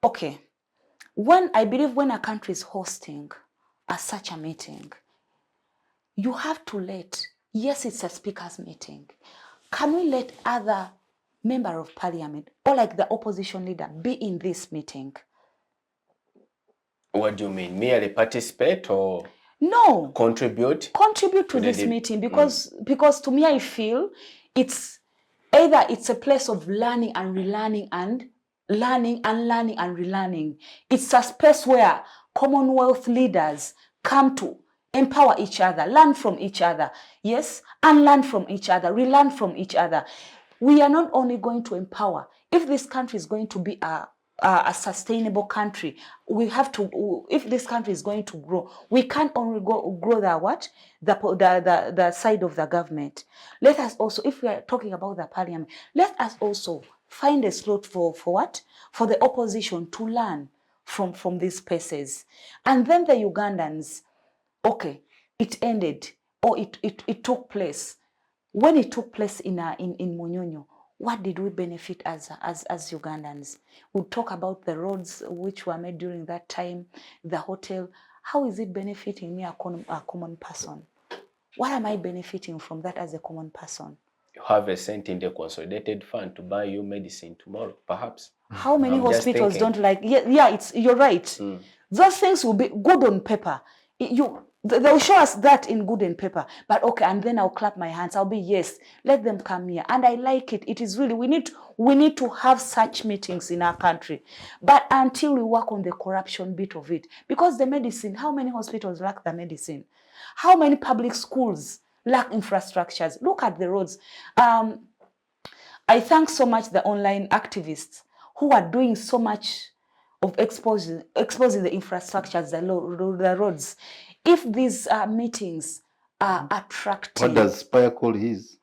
S3: Okay, I believe when a country is hosting such a meeting, you have to yes, it's a speakers meeting. Can we let other member of parliament or like the opposition leader be in this meeting?
S1: What do you mean? Merely participate or
S3: no
S1: contribute
S3: to this meeting? Because to me, I feel it's either it's a place of learning and relearning and learning and relearning. It's a space where Commonwealth leaders come to empower each other, learn from each other, yes, and learn from each other, relearn from each other. We are not only going to empower. If this country is going to be a sustainable country, we have to. If this country is going to grow, we can't only grow the side of the government. Let us also, if we are talking about the parliament, let us also find a slot for what? For the opposition to learn from these spaces, and then the Ugandans. Okay, it ended or it took place. When it took place in Munyonyo, what did we benefit as Ugandans? We'll talk about the roads which were made during that time, the hotel. How is it benefiting me, a common person? What am I benefiting from that as a common person?
S1: You have a cent in the consolidated fund to buy you medicine tomorrow, perhaps.
S3: How many hospitals don't like? Yeah, you're right. Those things will be good on paper. They'll show us that in good and paper, but okay, and then I'll clap my hands. I'll be, yes, let them come here, and I like it. It is really, we need to have such meetings in our country, but until we work on the corruption bit of it, because the medicine, how many hospitals lack the medicine? How many public schools lack infrastructures? Look at the roads. I thank so much the online activists who are doing so much of exposing the infrastructures, the roads. If these meetings are attractive.
S4: What does Spire call his?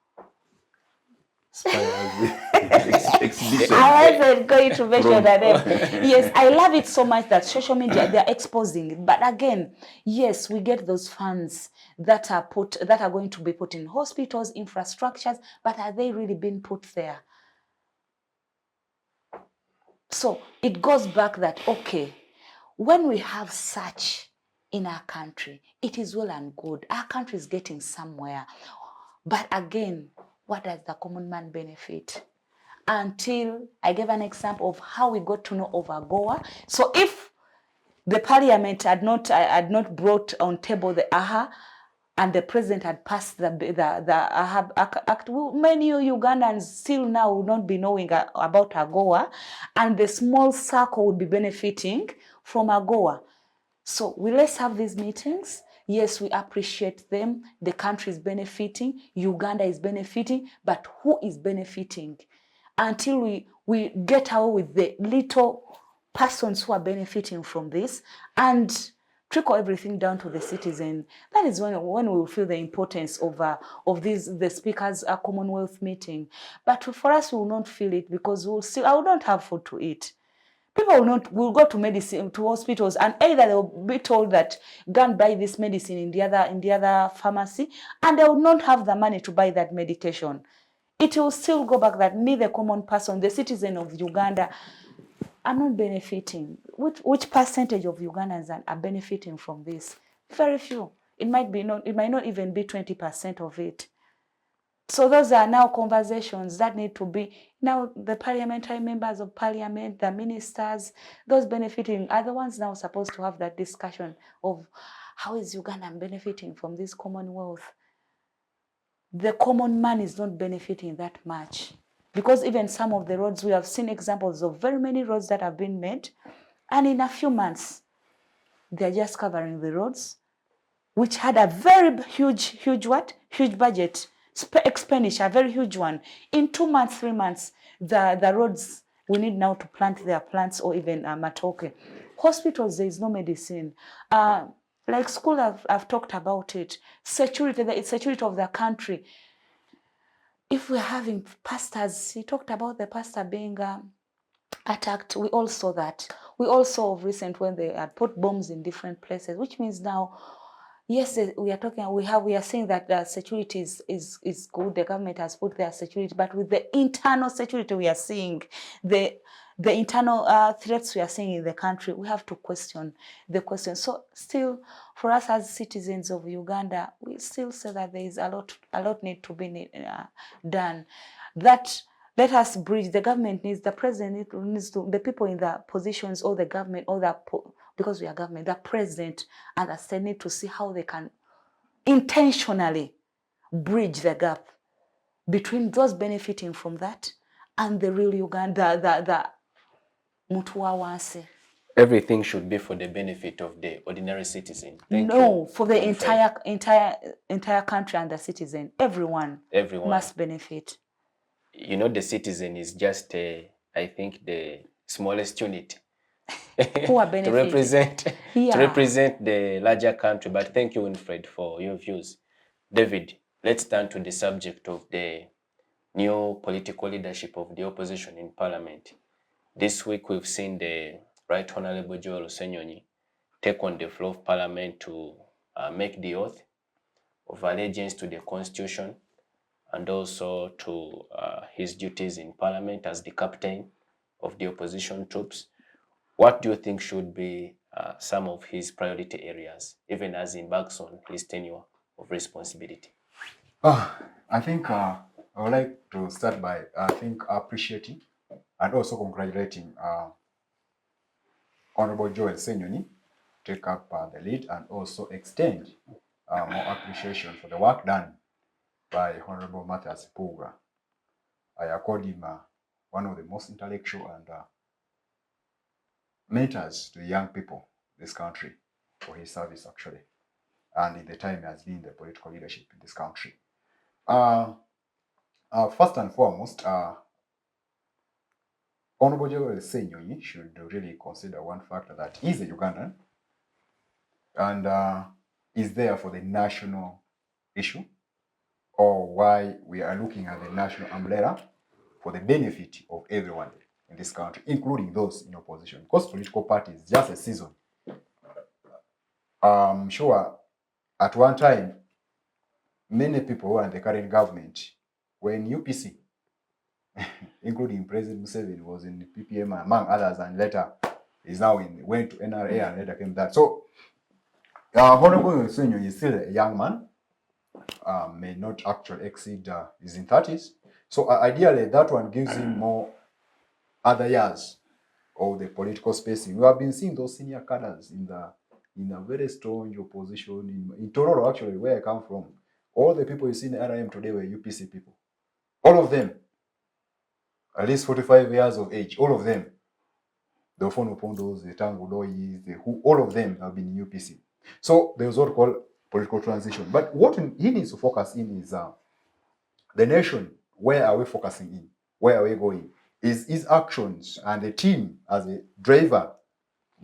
S3: Exhibition. I wasn't going to mention that name. Yes, I love it so much that social media, they're exposing it. But again, yes, we get those funds that are going to be put in hospitals, infrastructures, but are they really being put there? So it goes back that, okay, when we have such in our country, it is well and good. Our country is getting somewhere. But again, what does the common man benefit? Until I gave an example of how we got to know of AGOA. So if the parliament had not brought on table the AHA, and the president had passed the AHA Act, many Ugandans still now will not be knowing about AGOA, and the small circle would be benefiting from AGOA. So let's have these meetings. Yes, we appreciate them. The country is benefiting. Uganda is benefiting. But who is benefiting? Until we get out with the little persons who are benefiting from this and trickle everything down to the citizen, that is when we will feel the importance of the speakers' Commonwealth meeting. But for us, we will not feel it because I will not have food to eat. People will go to medicine, to hospitals, and either they will be told that go and buy this medicine in the other pharmacy, and they will not have the money to buy that medication. It will still go back that me, the common person, the citizen of Uganda, are not benefiting. Which percentage of Ugandans are benefiting from this? Very few. It might not even be 20% of it. So those are now conversations that need to be, now the parliamentary members of parliament, the ministers, those benefiting are the ones now supposed to have that discussion of how is Uganda benefiting from this Commonwealth. The common man is not benefiting that much, because even some of the roads, we have seen examples of very many roads that have been made, and in a few months, they're just covering the roads, which had a very huge budget expenditure, a very huge one. In 2 months, 3 months, the roads, we need now to plant their plants or even matoke. Hospitals, there is no medicine. Like school, I've talked about it. Security, the security of the country. If we're having pastors, he talked about the pastor being attacked. We all saw that. We also of recent when they had put bombs in different places, which means now, yes, we are saying that the security is good. The government has put their security, but with the internal security we are seeing, the internal threats we are seeing in the country, we have to question the question. So still, for us as citizens of Uganda, we still say that there is a lot need to be done. That let us bridge. The government needs, the president needs to, the people in the positions, or the government, or because we are government, the president and the Senate, to see how they can intentionally bridge the gap between those benefiting from that and the real Uganda, the Mutuwa Wanse.
S1: Everything should be for the benefit of the ordinary citizen. Thank
S3: No,
S1: you,
S3: for the
S1: Winfred.
S3: entire country and the citizen. Everyone must benefit.
S1: You know, the citizen is just, I think, the smallest unit
S3: Who are benefiting?
S1: to represent the larger country. But thank you, Winfred, for your views. David, let's turn to the subject of the new political leadership of the opposition in Parliament. This week, we've seen the Right Honorable Joel Senyonyi take on the floor of Parliament to make the oath of allegiance to the Constitution and also to his duties in Parliament as the captain of the opposition troops. What do you think should be some of his priority areas, even as he embarks on his tenure of responsibility?
S2: I think I would like to start by appreciating and also congratulating Honorable Joel Senyonyi take up the lead, and also extend more appreciation for the work done by Honorable Matthias Puga. I accord him one of the most intellectual and mentors to the young people in this country for his service, actually, and in the time he has been in the political leadership in this country. First and foremost, Honorable Joel Senyonyi should really consider one factor, that he's a Ugandan and is there for the national issue, or why we are looking at the national umbrella for the benefit of everyone in this country, including those in opposition. Because political party is just a season. I'm sure at one time, many people who are in the current government were in UPC, including President Museveni was in the PPM among others, and later is now went to NRA and later came that. So Honorable Senyonyi is still a young man, may not actually exceed his in 30s. So ideally, that one gives him more other years of the political spacing. We have been seeing those senior cadres in a very strong opposition in Tororo, actually, where I come from. All the people you see in the NRM today were UPC people. All of them, at least 45 years of age, all of them. The Ofonopondos, the Tangudoyis, all of them have been in UPC. So there was what we call political transition. But what he needs to focus in is the nation. Where are we focusing in? Where are we going? Is his actions and the team as a driver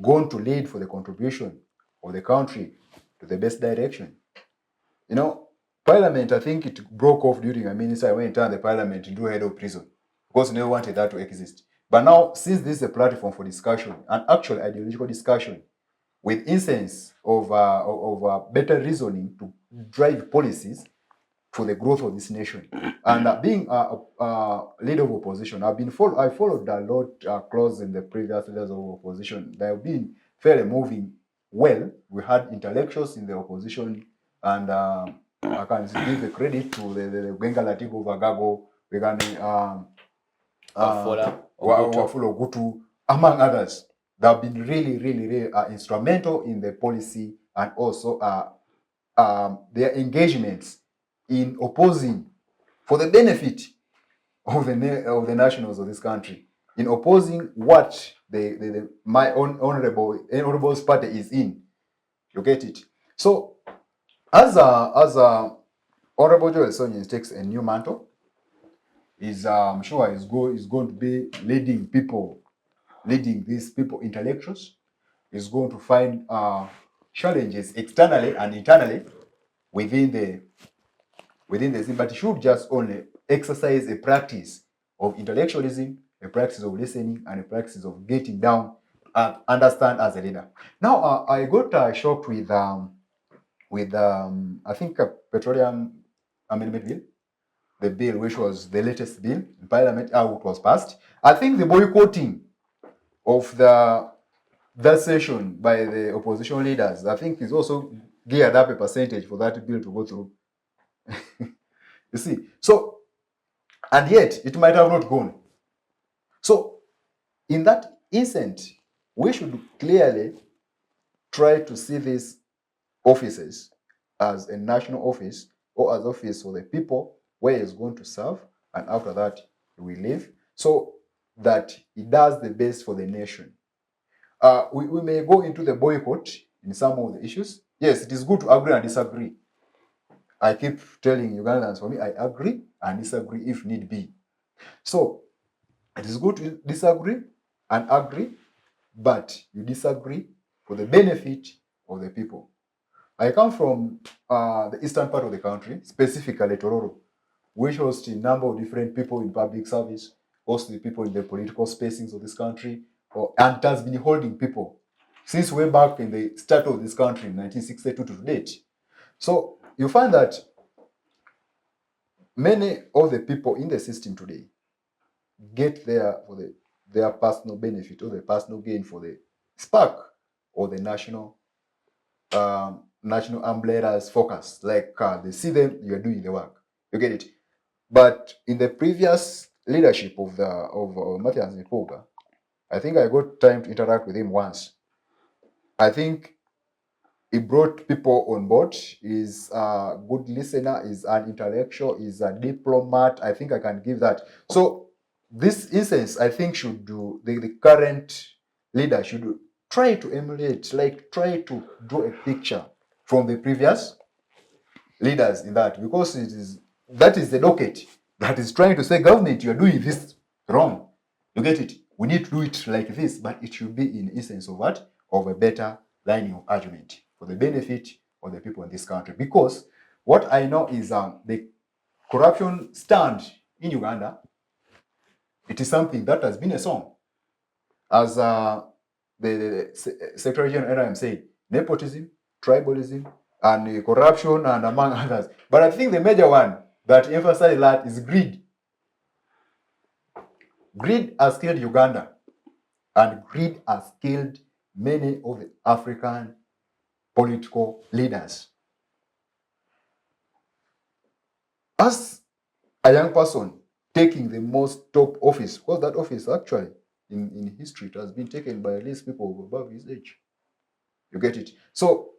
S2: going to lead for the contribution of the country to the best direction? You know, Parliament, I think it broke off during a minister. I went into the Parliament to do head of prison because they wanted that to exist. But now, since this is a platform for discussion, and actual ideological discussion, with instance of better reasoning to drive policies for the growth of this nation. And being a leader of opposition, I followed a lot close in the previous leaders of opposition. They have been fairly moving well. We had intellectuals in the opposition, and I can give the credit to the Gwengala Tigo Vagago, we can
S1: Wafula
S2: Ogutu, among others. They have been really instrumental in the policy, and also their engagements in opposing, for the benefit of the nationals of this country, in opposing what my own honorable's party is in. You get it? So, as Honorable Joel Sonye takes a new mantle, I'm sure is going to be leading these people, intellectuals. Is going to find challenges externally and internally within the scene, but should just only exercise a practice of intellectualism, a practice of listening, and a practice of getting down and understand as a leader. Now, I got shocked with I think a petroleum amendment bill, the bill which was the latest bill in Parliament, how it was passed. I think the boycotting of that session by the opposition leaders, I think is also geared up a percentage for that bill to go through. You see, so, and yet it might have not gone. So, in that instant, we should clearly try to see these offices as a national office or as office for the people where it's going to serve, and after that we leave, so that it does the best for the nation. We may go into the boycott in some of the issues. Yes, it is good to agree and disagree. I keep telling Ugandans, for me, I agree and disagree if need be. So it is good to disagree and agree, but you disagree for the benefit of the people. I come from the eastern part of the country, specifically Tororo, which hosts a number of different people in public service, hosts the people in the political spacings of this country, and has been holding people since way back in the start of this country in 1962 to date. So you find that many of the people in the system today get there for their personal benefit or the personal gain for the spark or the national umbrellas focus. Like they see them, you are doing the work. You get it? But in the previous leadership of Matthias Nkoga, I think I got time to interact with him once. I think he brought people on board. He's a good listener, he's an intellectual, he's a diplomat. I think I can give that. So this instance, I think, should do the current leader should try to emulate, like try to draw a picture from the previous leaders in that, because that is the docket that is trying to say, government, you are doing this wrong. You get it? We need to do it like this, but it should be in essence of what? Of a better lining of argument for the benefit of the people in this country. Because what I know is the corruption stand in Uganda, it is something that has been a song. As the Secretary General NRM said, nepotism, tribalism, and corruption, and among others. But I think the major one that emphasizes that is greed. Greed has killed Uganda, and greed has killed many of the African political leaders. As a young person taking the most top office, because that office actually in history it has been taken by at least people above his age. You get it? So,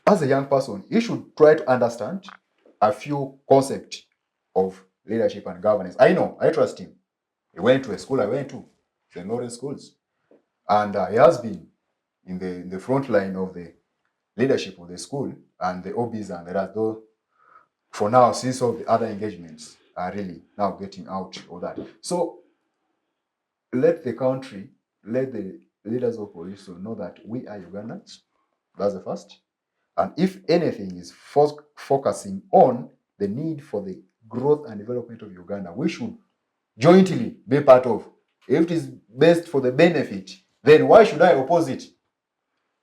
S2: as a young person, you should try to understand a few concepts of leadership and governance. I know, I trust him. He went to a school I went to, St. Lawrence Schools. And he has been in the front line of the leadership of the school and the OBs and the rest, though for now, since all the other engagements are really now getting out of that. So let the country, let the leaders of opposition know that we are Ugandans. That's the first. And if anything is focusing on the need for the growth and development of Uganda, we should jointly be part of If it is best for the benefit, then why should I oppose it?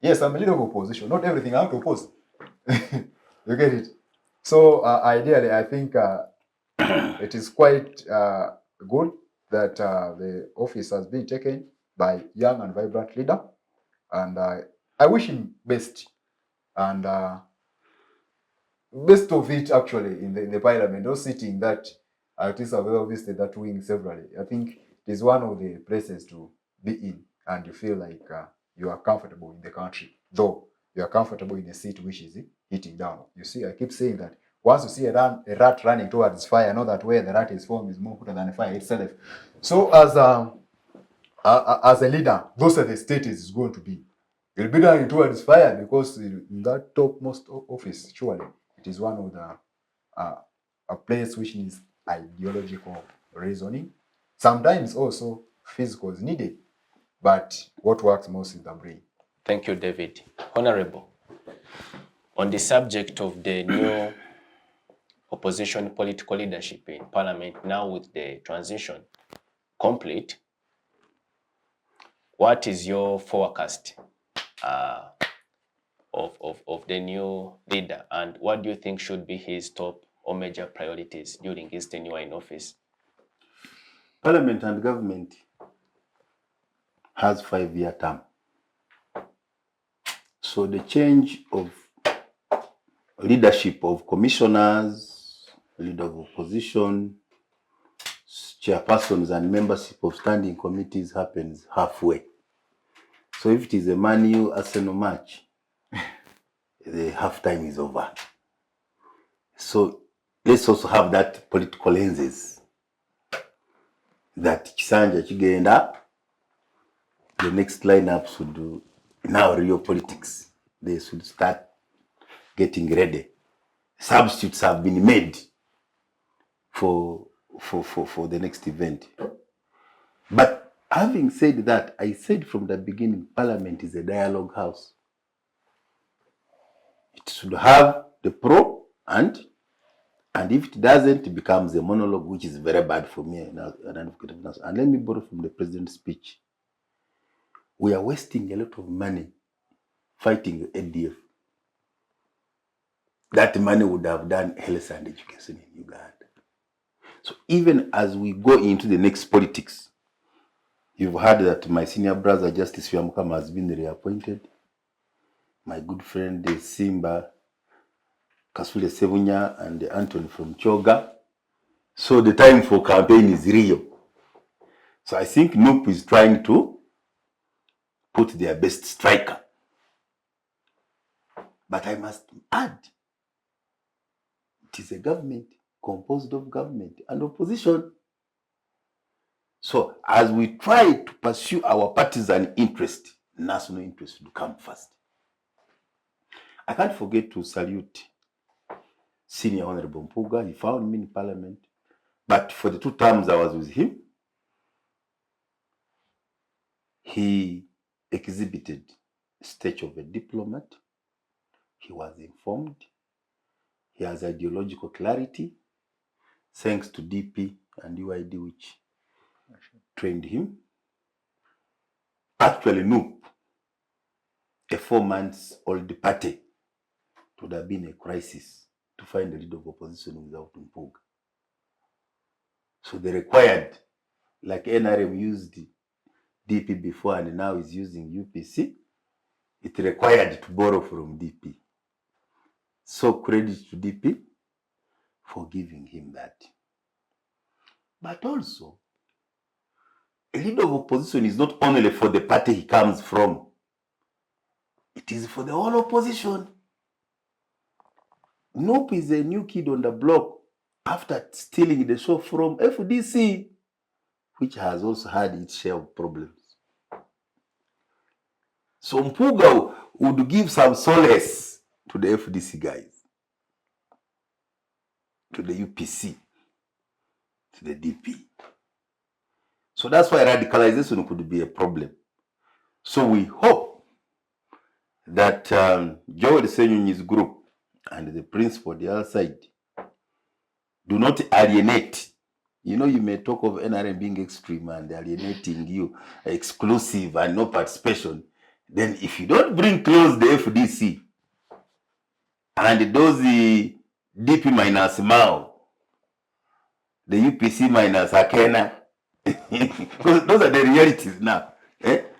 S2: Yes, I'm a leader of opposition. Not everything I have to oppose. You get it? So ideally, I think it is quite good that the office has been taken by young and vibrant leader, and I wish him best, and best of it actually in the parliament, not sitting that at least I've ever visited that wing severally. I think it is one of the places to be in, and you feel like you are comfortable in the country, though you are comfortable in a seat which is hitting down. You see, I keep saying that once you see a rat running towards fire, know that where the rat is formed is more hotter than the fire itself. So as a leader, those are the status is going to be. You'll be running towards fire because in that topmost office, surely it is one of the a place which needs ideological reasoning. Sometimes also physical is needed, but what works most is the brain.
S1: Thank you, David. Honorable, on the subject of the new opposition political leadership in Parliament, now with the transition complete, what is your forecast of the new leader, and what do you think should be his top or major priorities during his tenure in office?
S4: Parliament and government has 5-year term. So the change of leadership of commissioners, leader of opposition, chairpersons and membership of standing committees happens halfway. So if it is a Man U Arsenal match, the half time is over. So let's also have that political lenses. That Kisanja Chigenda, the next lineup should do now real politics. They should start getting ready. Substitutes have been made for the next event. But having said that, I said from the beginning, Parliament is a dialogue house. It should have the pro and if it doesn't, it becomes a monologue, which is very bad for me. And let me borrow from the president's speech. We are wasting a lot of money fighting ADF. That money would have done health and education in Uganda. So even as we go into the next politics, you've heard that my senior brother, Justice Yamukama, has been reappointed. My good friend, Simba, Kasule Sebunya, and Anthony from Choga. So the time for campaign is real. So I think NUP is trying to put their best striker. But I must add, it is a government composed of government and opposition. So as we try to pursue our partisan interest, national interest will come first. I can't forget to salute Senior Honorable Mpuga. He found me in Parliament. But for the 2 terms I was with him, he exhibited a stage of a diplomat. He was informed. He has ideological clarity, thanks to DP and UID, which trained him. Actually, NUP, a 4-month-old party, it would have been a crisis to find a leader of opposition without Mpuga. So they required, like NRM used DP before and now is using UPC, it required to borrow from DP. So credit to DP for giving him that. But also, a leader of opposition is not only for the party he comes from, it is for the whole opposition. NOP is a new kid on the block after stealing the show from FDC, which has also had its share of problems. So Mpuga would give some solace to the FDC guys, to the UPC, to the DP. So that's why radicalization could be a problem. So we hope that Joel Senyonyi's group and the principal, the other side, do not alienate You know, you may talk of NRM being extreme and alienating you, exclusive and no participation. Then if you don't bring close the FDC and those DP minus Mao, the UPC minus Akena, because those are the realities now.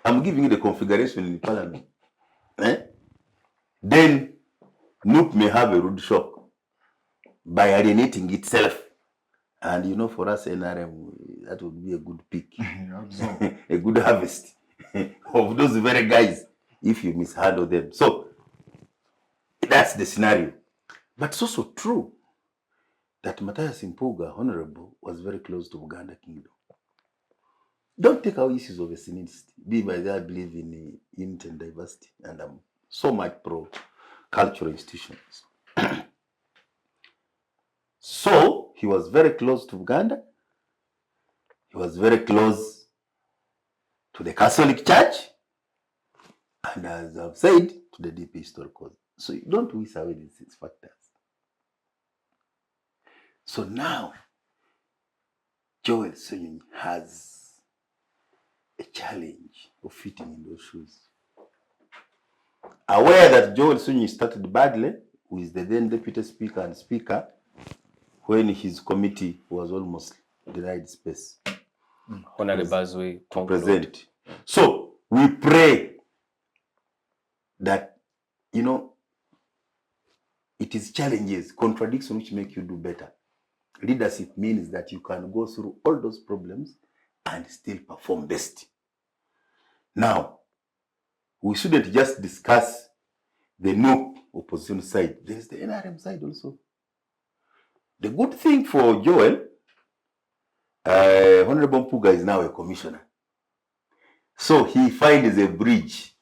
S4: I'm giving you the configuration in the parliament. Then NUP may have a rude shock by alienating itself. And you know, for us NRM, that would be a good pick, a good harvest of those very guys if you mishandle them. So that's the scenario. But it's also true that Matthias Mpuga, Honorable, was very close to Uganda Kingdom. Don't take our issues of ethnicity. Be by that, I believe in unity and diversity, and I'm so much pro cultural institutions. So he was very close to Uganda. He was very close to the Catholic Church, and as I've said, to the deep historical. So you don't whisk away these factors. So now, Joel Sonyonyi has a challenge of fitting in those shoes. Aware that Joel Sonyonyi started badly with the then Deputy Speaker and Speaker when his committee was almost denied space.
S1: Honorable, as we conclude.
S4: Present. So we pray that, you know, it is challenges, contradictions which make you do better. Leadership means that you can go through all those problems and still perform best. Now, we shouldn't just discuss the NUP opposition side. There's the NRM side also. The good thing for Joel, Honorable Mpuga is now a commissioner. So he finds a bridge.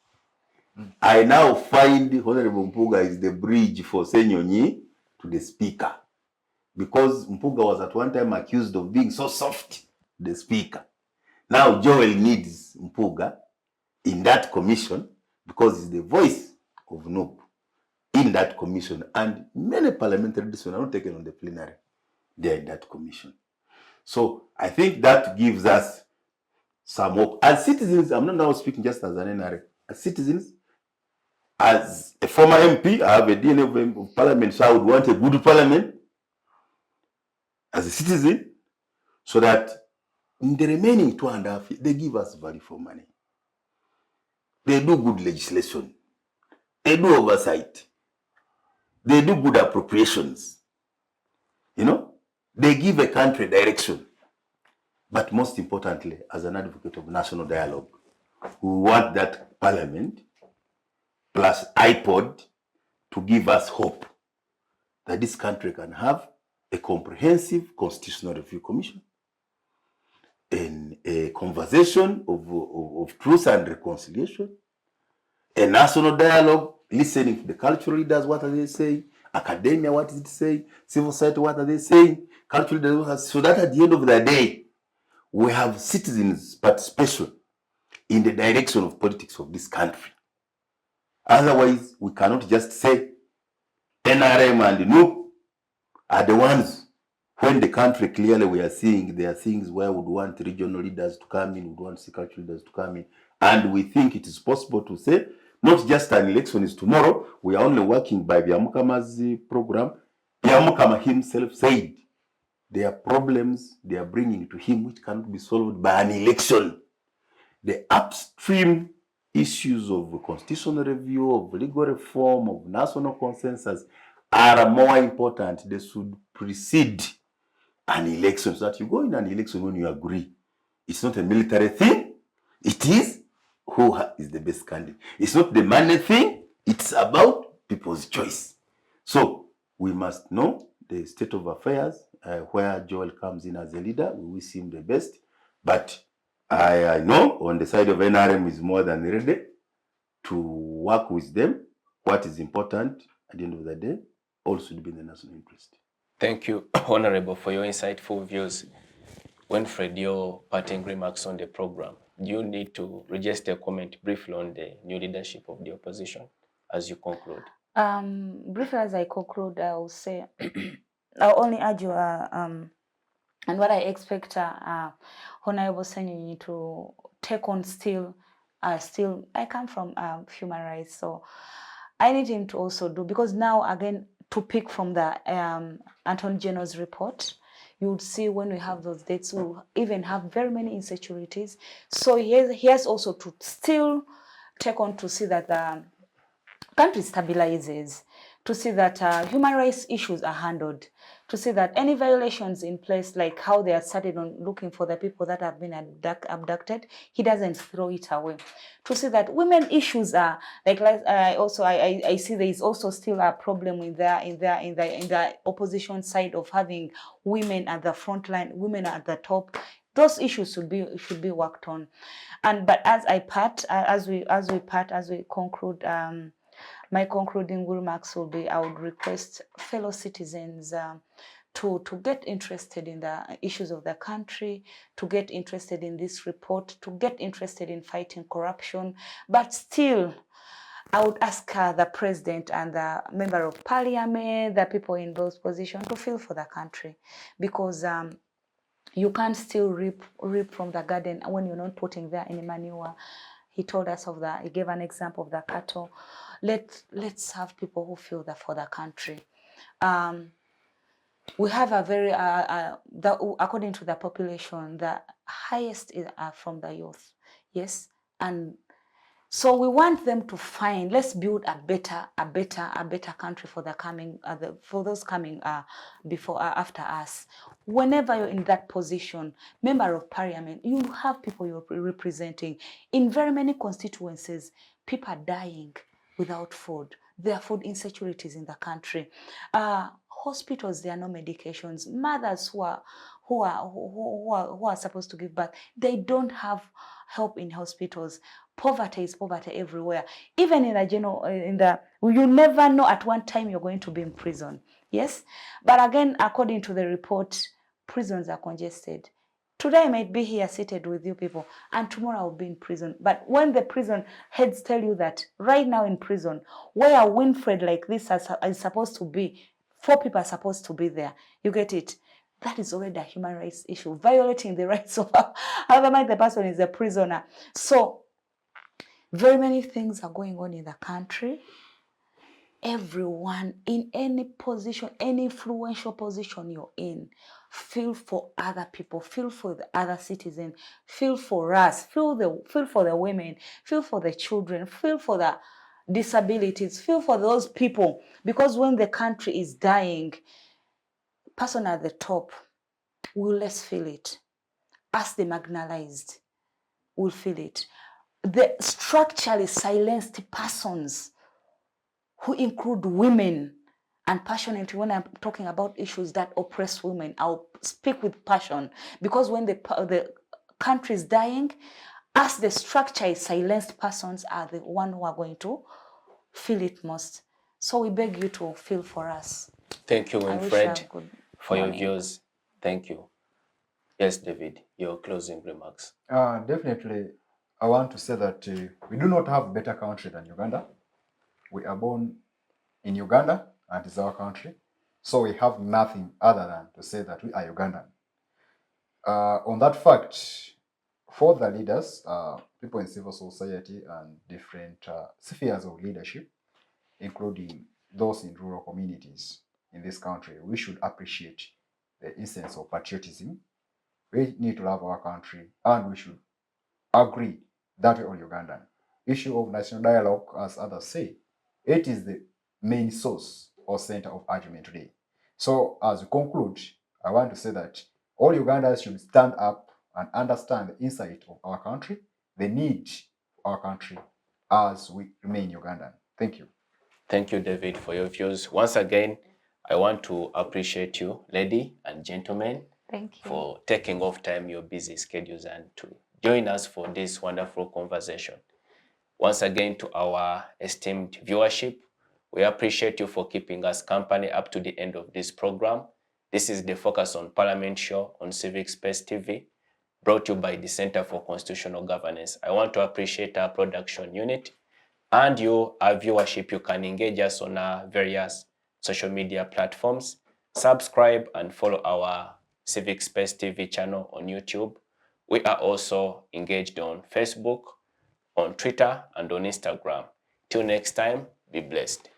S4: I now find Honorable Mpuga is the bridge for Sonyonyi to the speaker. Because Mpuga was at one time accused of being so soft, the speaker. Now Joel needs Mpuga in that commission because he's the voice of NUP in that commission. And many parliamentary decisions are not taken on the plenary. They are in that commission. So I think that gives us some hope. As citizens, I'm not now speaking just as an NRA. As citizens, as a former MP, I have a DNA of parliament, so I would want a good parliament as a citizen, so that in the remaining 2.5 years, they give us value for money. They do good legislation. They do oversight. They do good appropriations. You know, they give a country direction. But most importantly, as an advocate of national dialogue, we want that parliament plus iPod to give us hope that this country can have a comprehensive constitutional review commission and a conversation of truth and reconciliation, a national dialogue, listening to the cultural leaders, what are they saying, academia, what is it saying, civil society, what are they saying, cultural leaders, so that at the end of the day, we have citizens' participation in the direction of politics of this country. Otherwise, we cannot just say NRM and NUP are the ones. When the country clearly we are seeing there are things where we would want regional leaders to come in, we would want cultural leaders to come in, and we think it is possible to say not just an election is tomorrow. We are only working by Byamukama's program. Byamukama himself said there are problems they are bringing to him which cannot be solved by an election. The upstream issues of constitutional review, of legal reform, of national consensus are more important. They should precede an election, so that you go in an election when you agree. It's not a military thing. It is who is the best candidate. It's not the money thing. It's about people's choice. So we must know the state of affairs, where Joel comes in as a leader. We wish him the best. But I know on the side of NRM is more than ready to work with them. What is important at the end of the day all should be in the national interest.
S1: Thank you, Honorable, for your insightful views. Winfred, your parting remarks on the program. Do you need to register a comment briefly on the new leadership of the opposition as you conclude?
S3: Briefly as I conclude, I will say, I'll only urge your And what I expect Honorable Senyonyi to take on still, I come from human rights, so I need him to also do, because now again, to pick from the Attorney General's report, you would see when we have those dates, we even have very many insecurities. So he has also to still take on to see that the country stabilizes, to see that human rights issues are handled, to see that any violations in place, like how they are started on looking for the people that have been abducted, he doesn't throw it away. To see that women issues are like I see there is also still a problem in the opposition side of having women at the front line, women at the top. Those issues should be worked on. And but as we conclude, my concluding remarks will be, I would request fellow citizens to get interested in the issues of the country, to get interested in this report, to get interested in fighting corruption. But still, I would ask the president and the member of parliament, the people in those positions, to feel for the country, because you can't still reap from the garden when you're not putting there any manure. He told us he gave an example of the cattle. Let's have people who feel that for the country. We have a very, according to the population, the highest is from the youth. Yes, and so we want them to find. Let's build a better country for the coming, for those coming after us. Whenever you're in that position, member of parliament, you have people you're representing. In very many constituencies, people are dying without food. There are food insecurities in the country. Hospitals, there are no medications. Mothers who are supposed to give birth, they don't have help in hospitals. Poverty is poverty everywhere. Even in you never know at one time you're going to be in prison. Yes, but again, according to the report, prisons are congested. Today I might be here seated with you people, and tomorrow I'll be in prison. But when the prison heads tell you that right now in prison, where Winfred like this is supposed to be, 4 people are supposed to be there. You get it? That is already a human rights issue, violating the rights of otherwise the person is a prisoner. So very many things are going on in the country. Everyone in any position, any influential position you're in, feel for other people, feel for the other citizens, feel for us, feel for the women, feel for the children, feel for the disabilities, feel for those people. Because when the country is dying, person at the top will less feel it. As the marginalized will feel it. The structurally silenced persons, who include women, and passionately when I'm talking about issues that oppress women, I'll speak with passion, because when the country is dying, as the structurally silenced persons are the one who are going to feel it most. So we beg you to feel for us.
S1: Thank you, Winfred, for your
S3: morning.
S1: views. Thank you. Yes, David, your closing remarks.
S2: Definitely, I want to say that we do not have a better country than Uganda. We are born in Uganda, and it's our country. So we have nothing other than to say that we are Ugandan. On that fact, for the leaders, people in civil society and different spheres of leadership, including those in rural communities in this country, we should appreciate the essence of patriotism. We need to love our country, and we should agree that we are Ugandan. Issue of national dialogue, as others say, it is the main source or center of argument today. So as we conclude, I want to say that all Ugandans should stand up and understand the insight of our country, the need of our country as we remain Ugandan. Thank you.
S1: Thank you, David, for your views. Once again, I want to appreciate you, lady and gentlemen,
S3: Thank you
S1: for taking off time, your busy schedules, and to join us for this wonderful conversation. Once again, to our esteemed viewership, we appreciate you for keeping us company up to the end of this program. This is the Focus on Parliament show on Civic Space TV, brought to you by the Center for Constitutional Governance. I want to appreciate our production unit and you, our viewership. You can engage us on our various social media platforms. Subscribe and follow our Civic Space TV channel on YouTube. We are also engaged on Facebook, on Twitter, and on Instagram. Till next time, be blessed.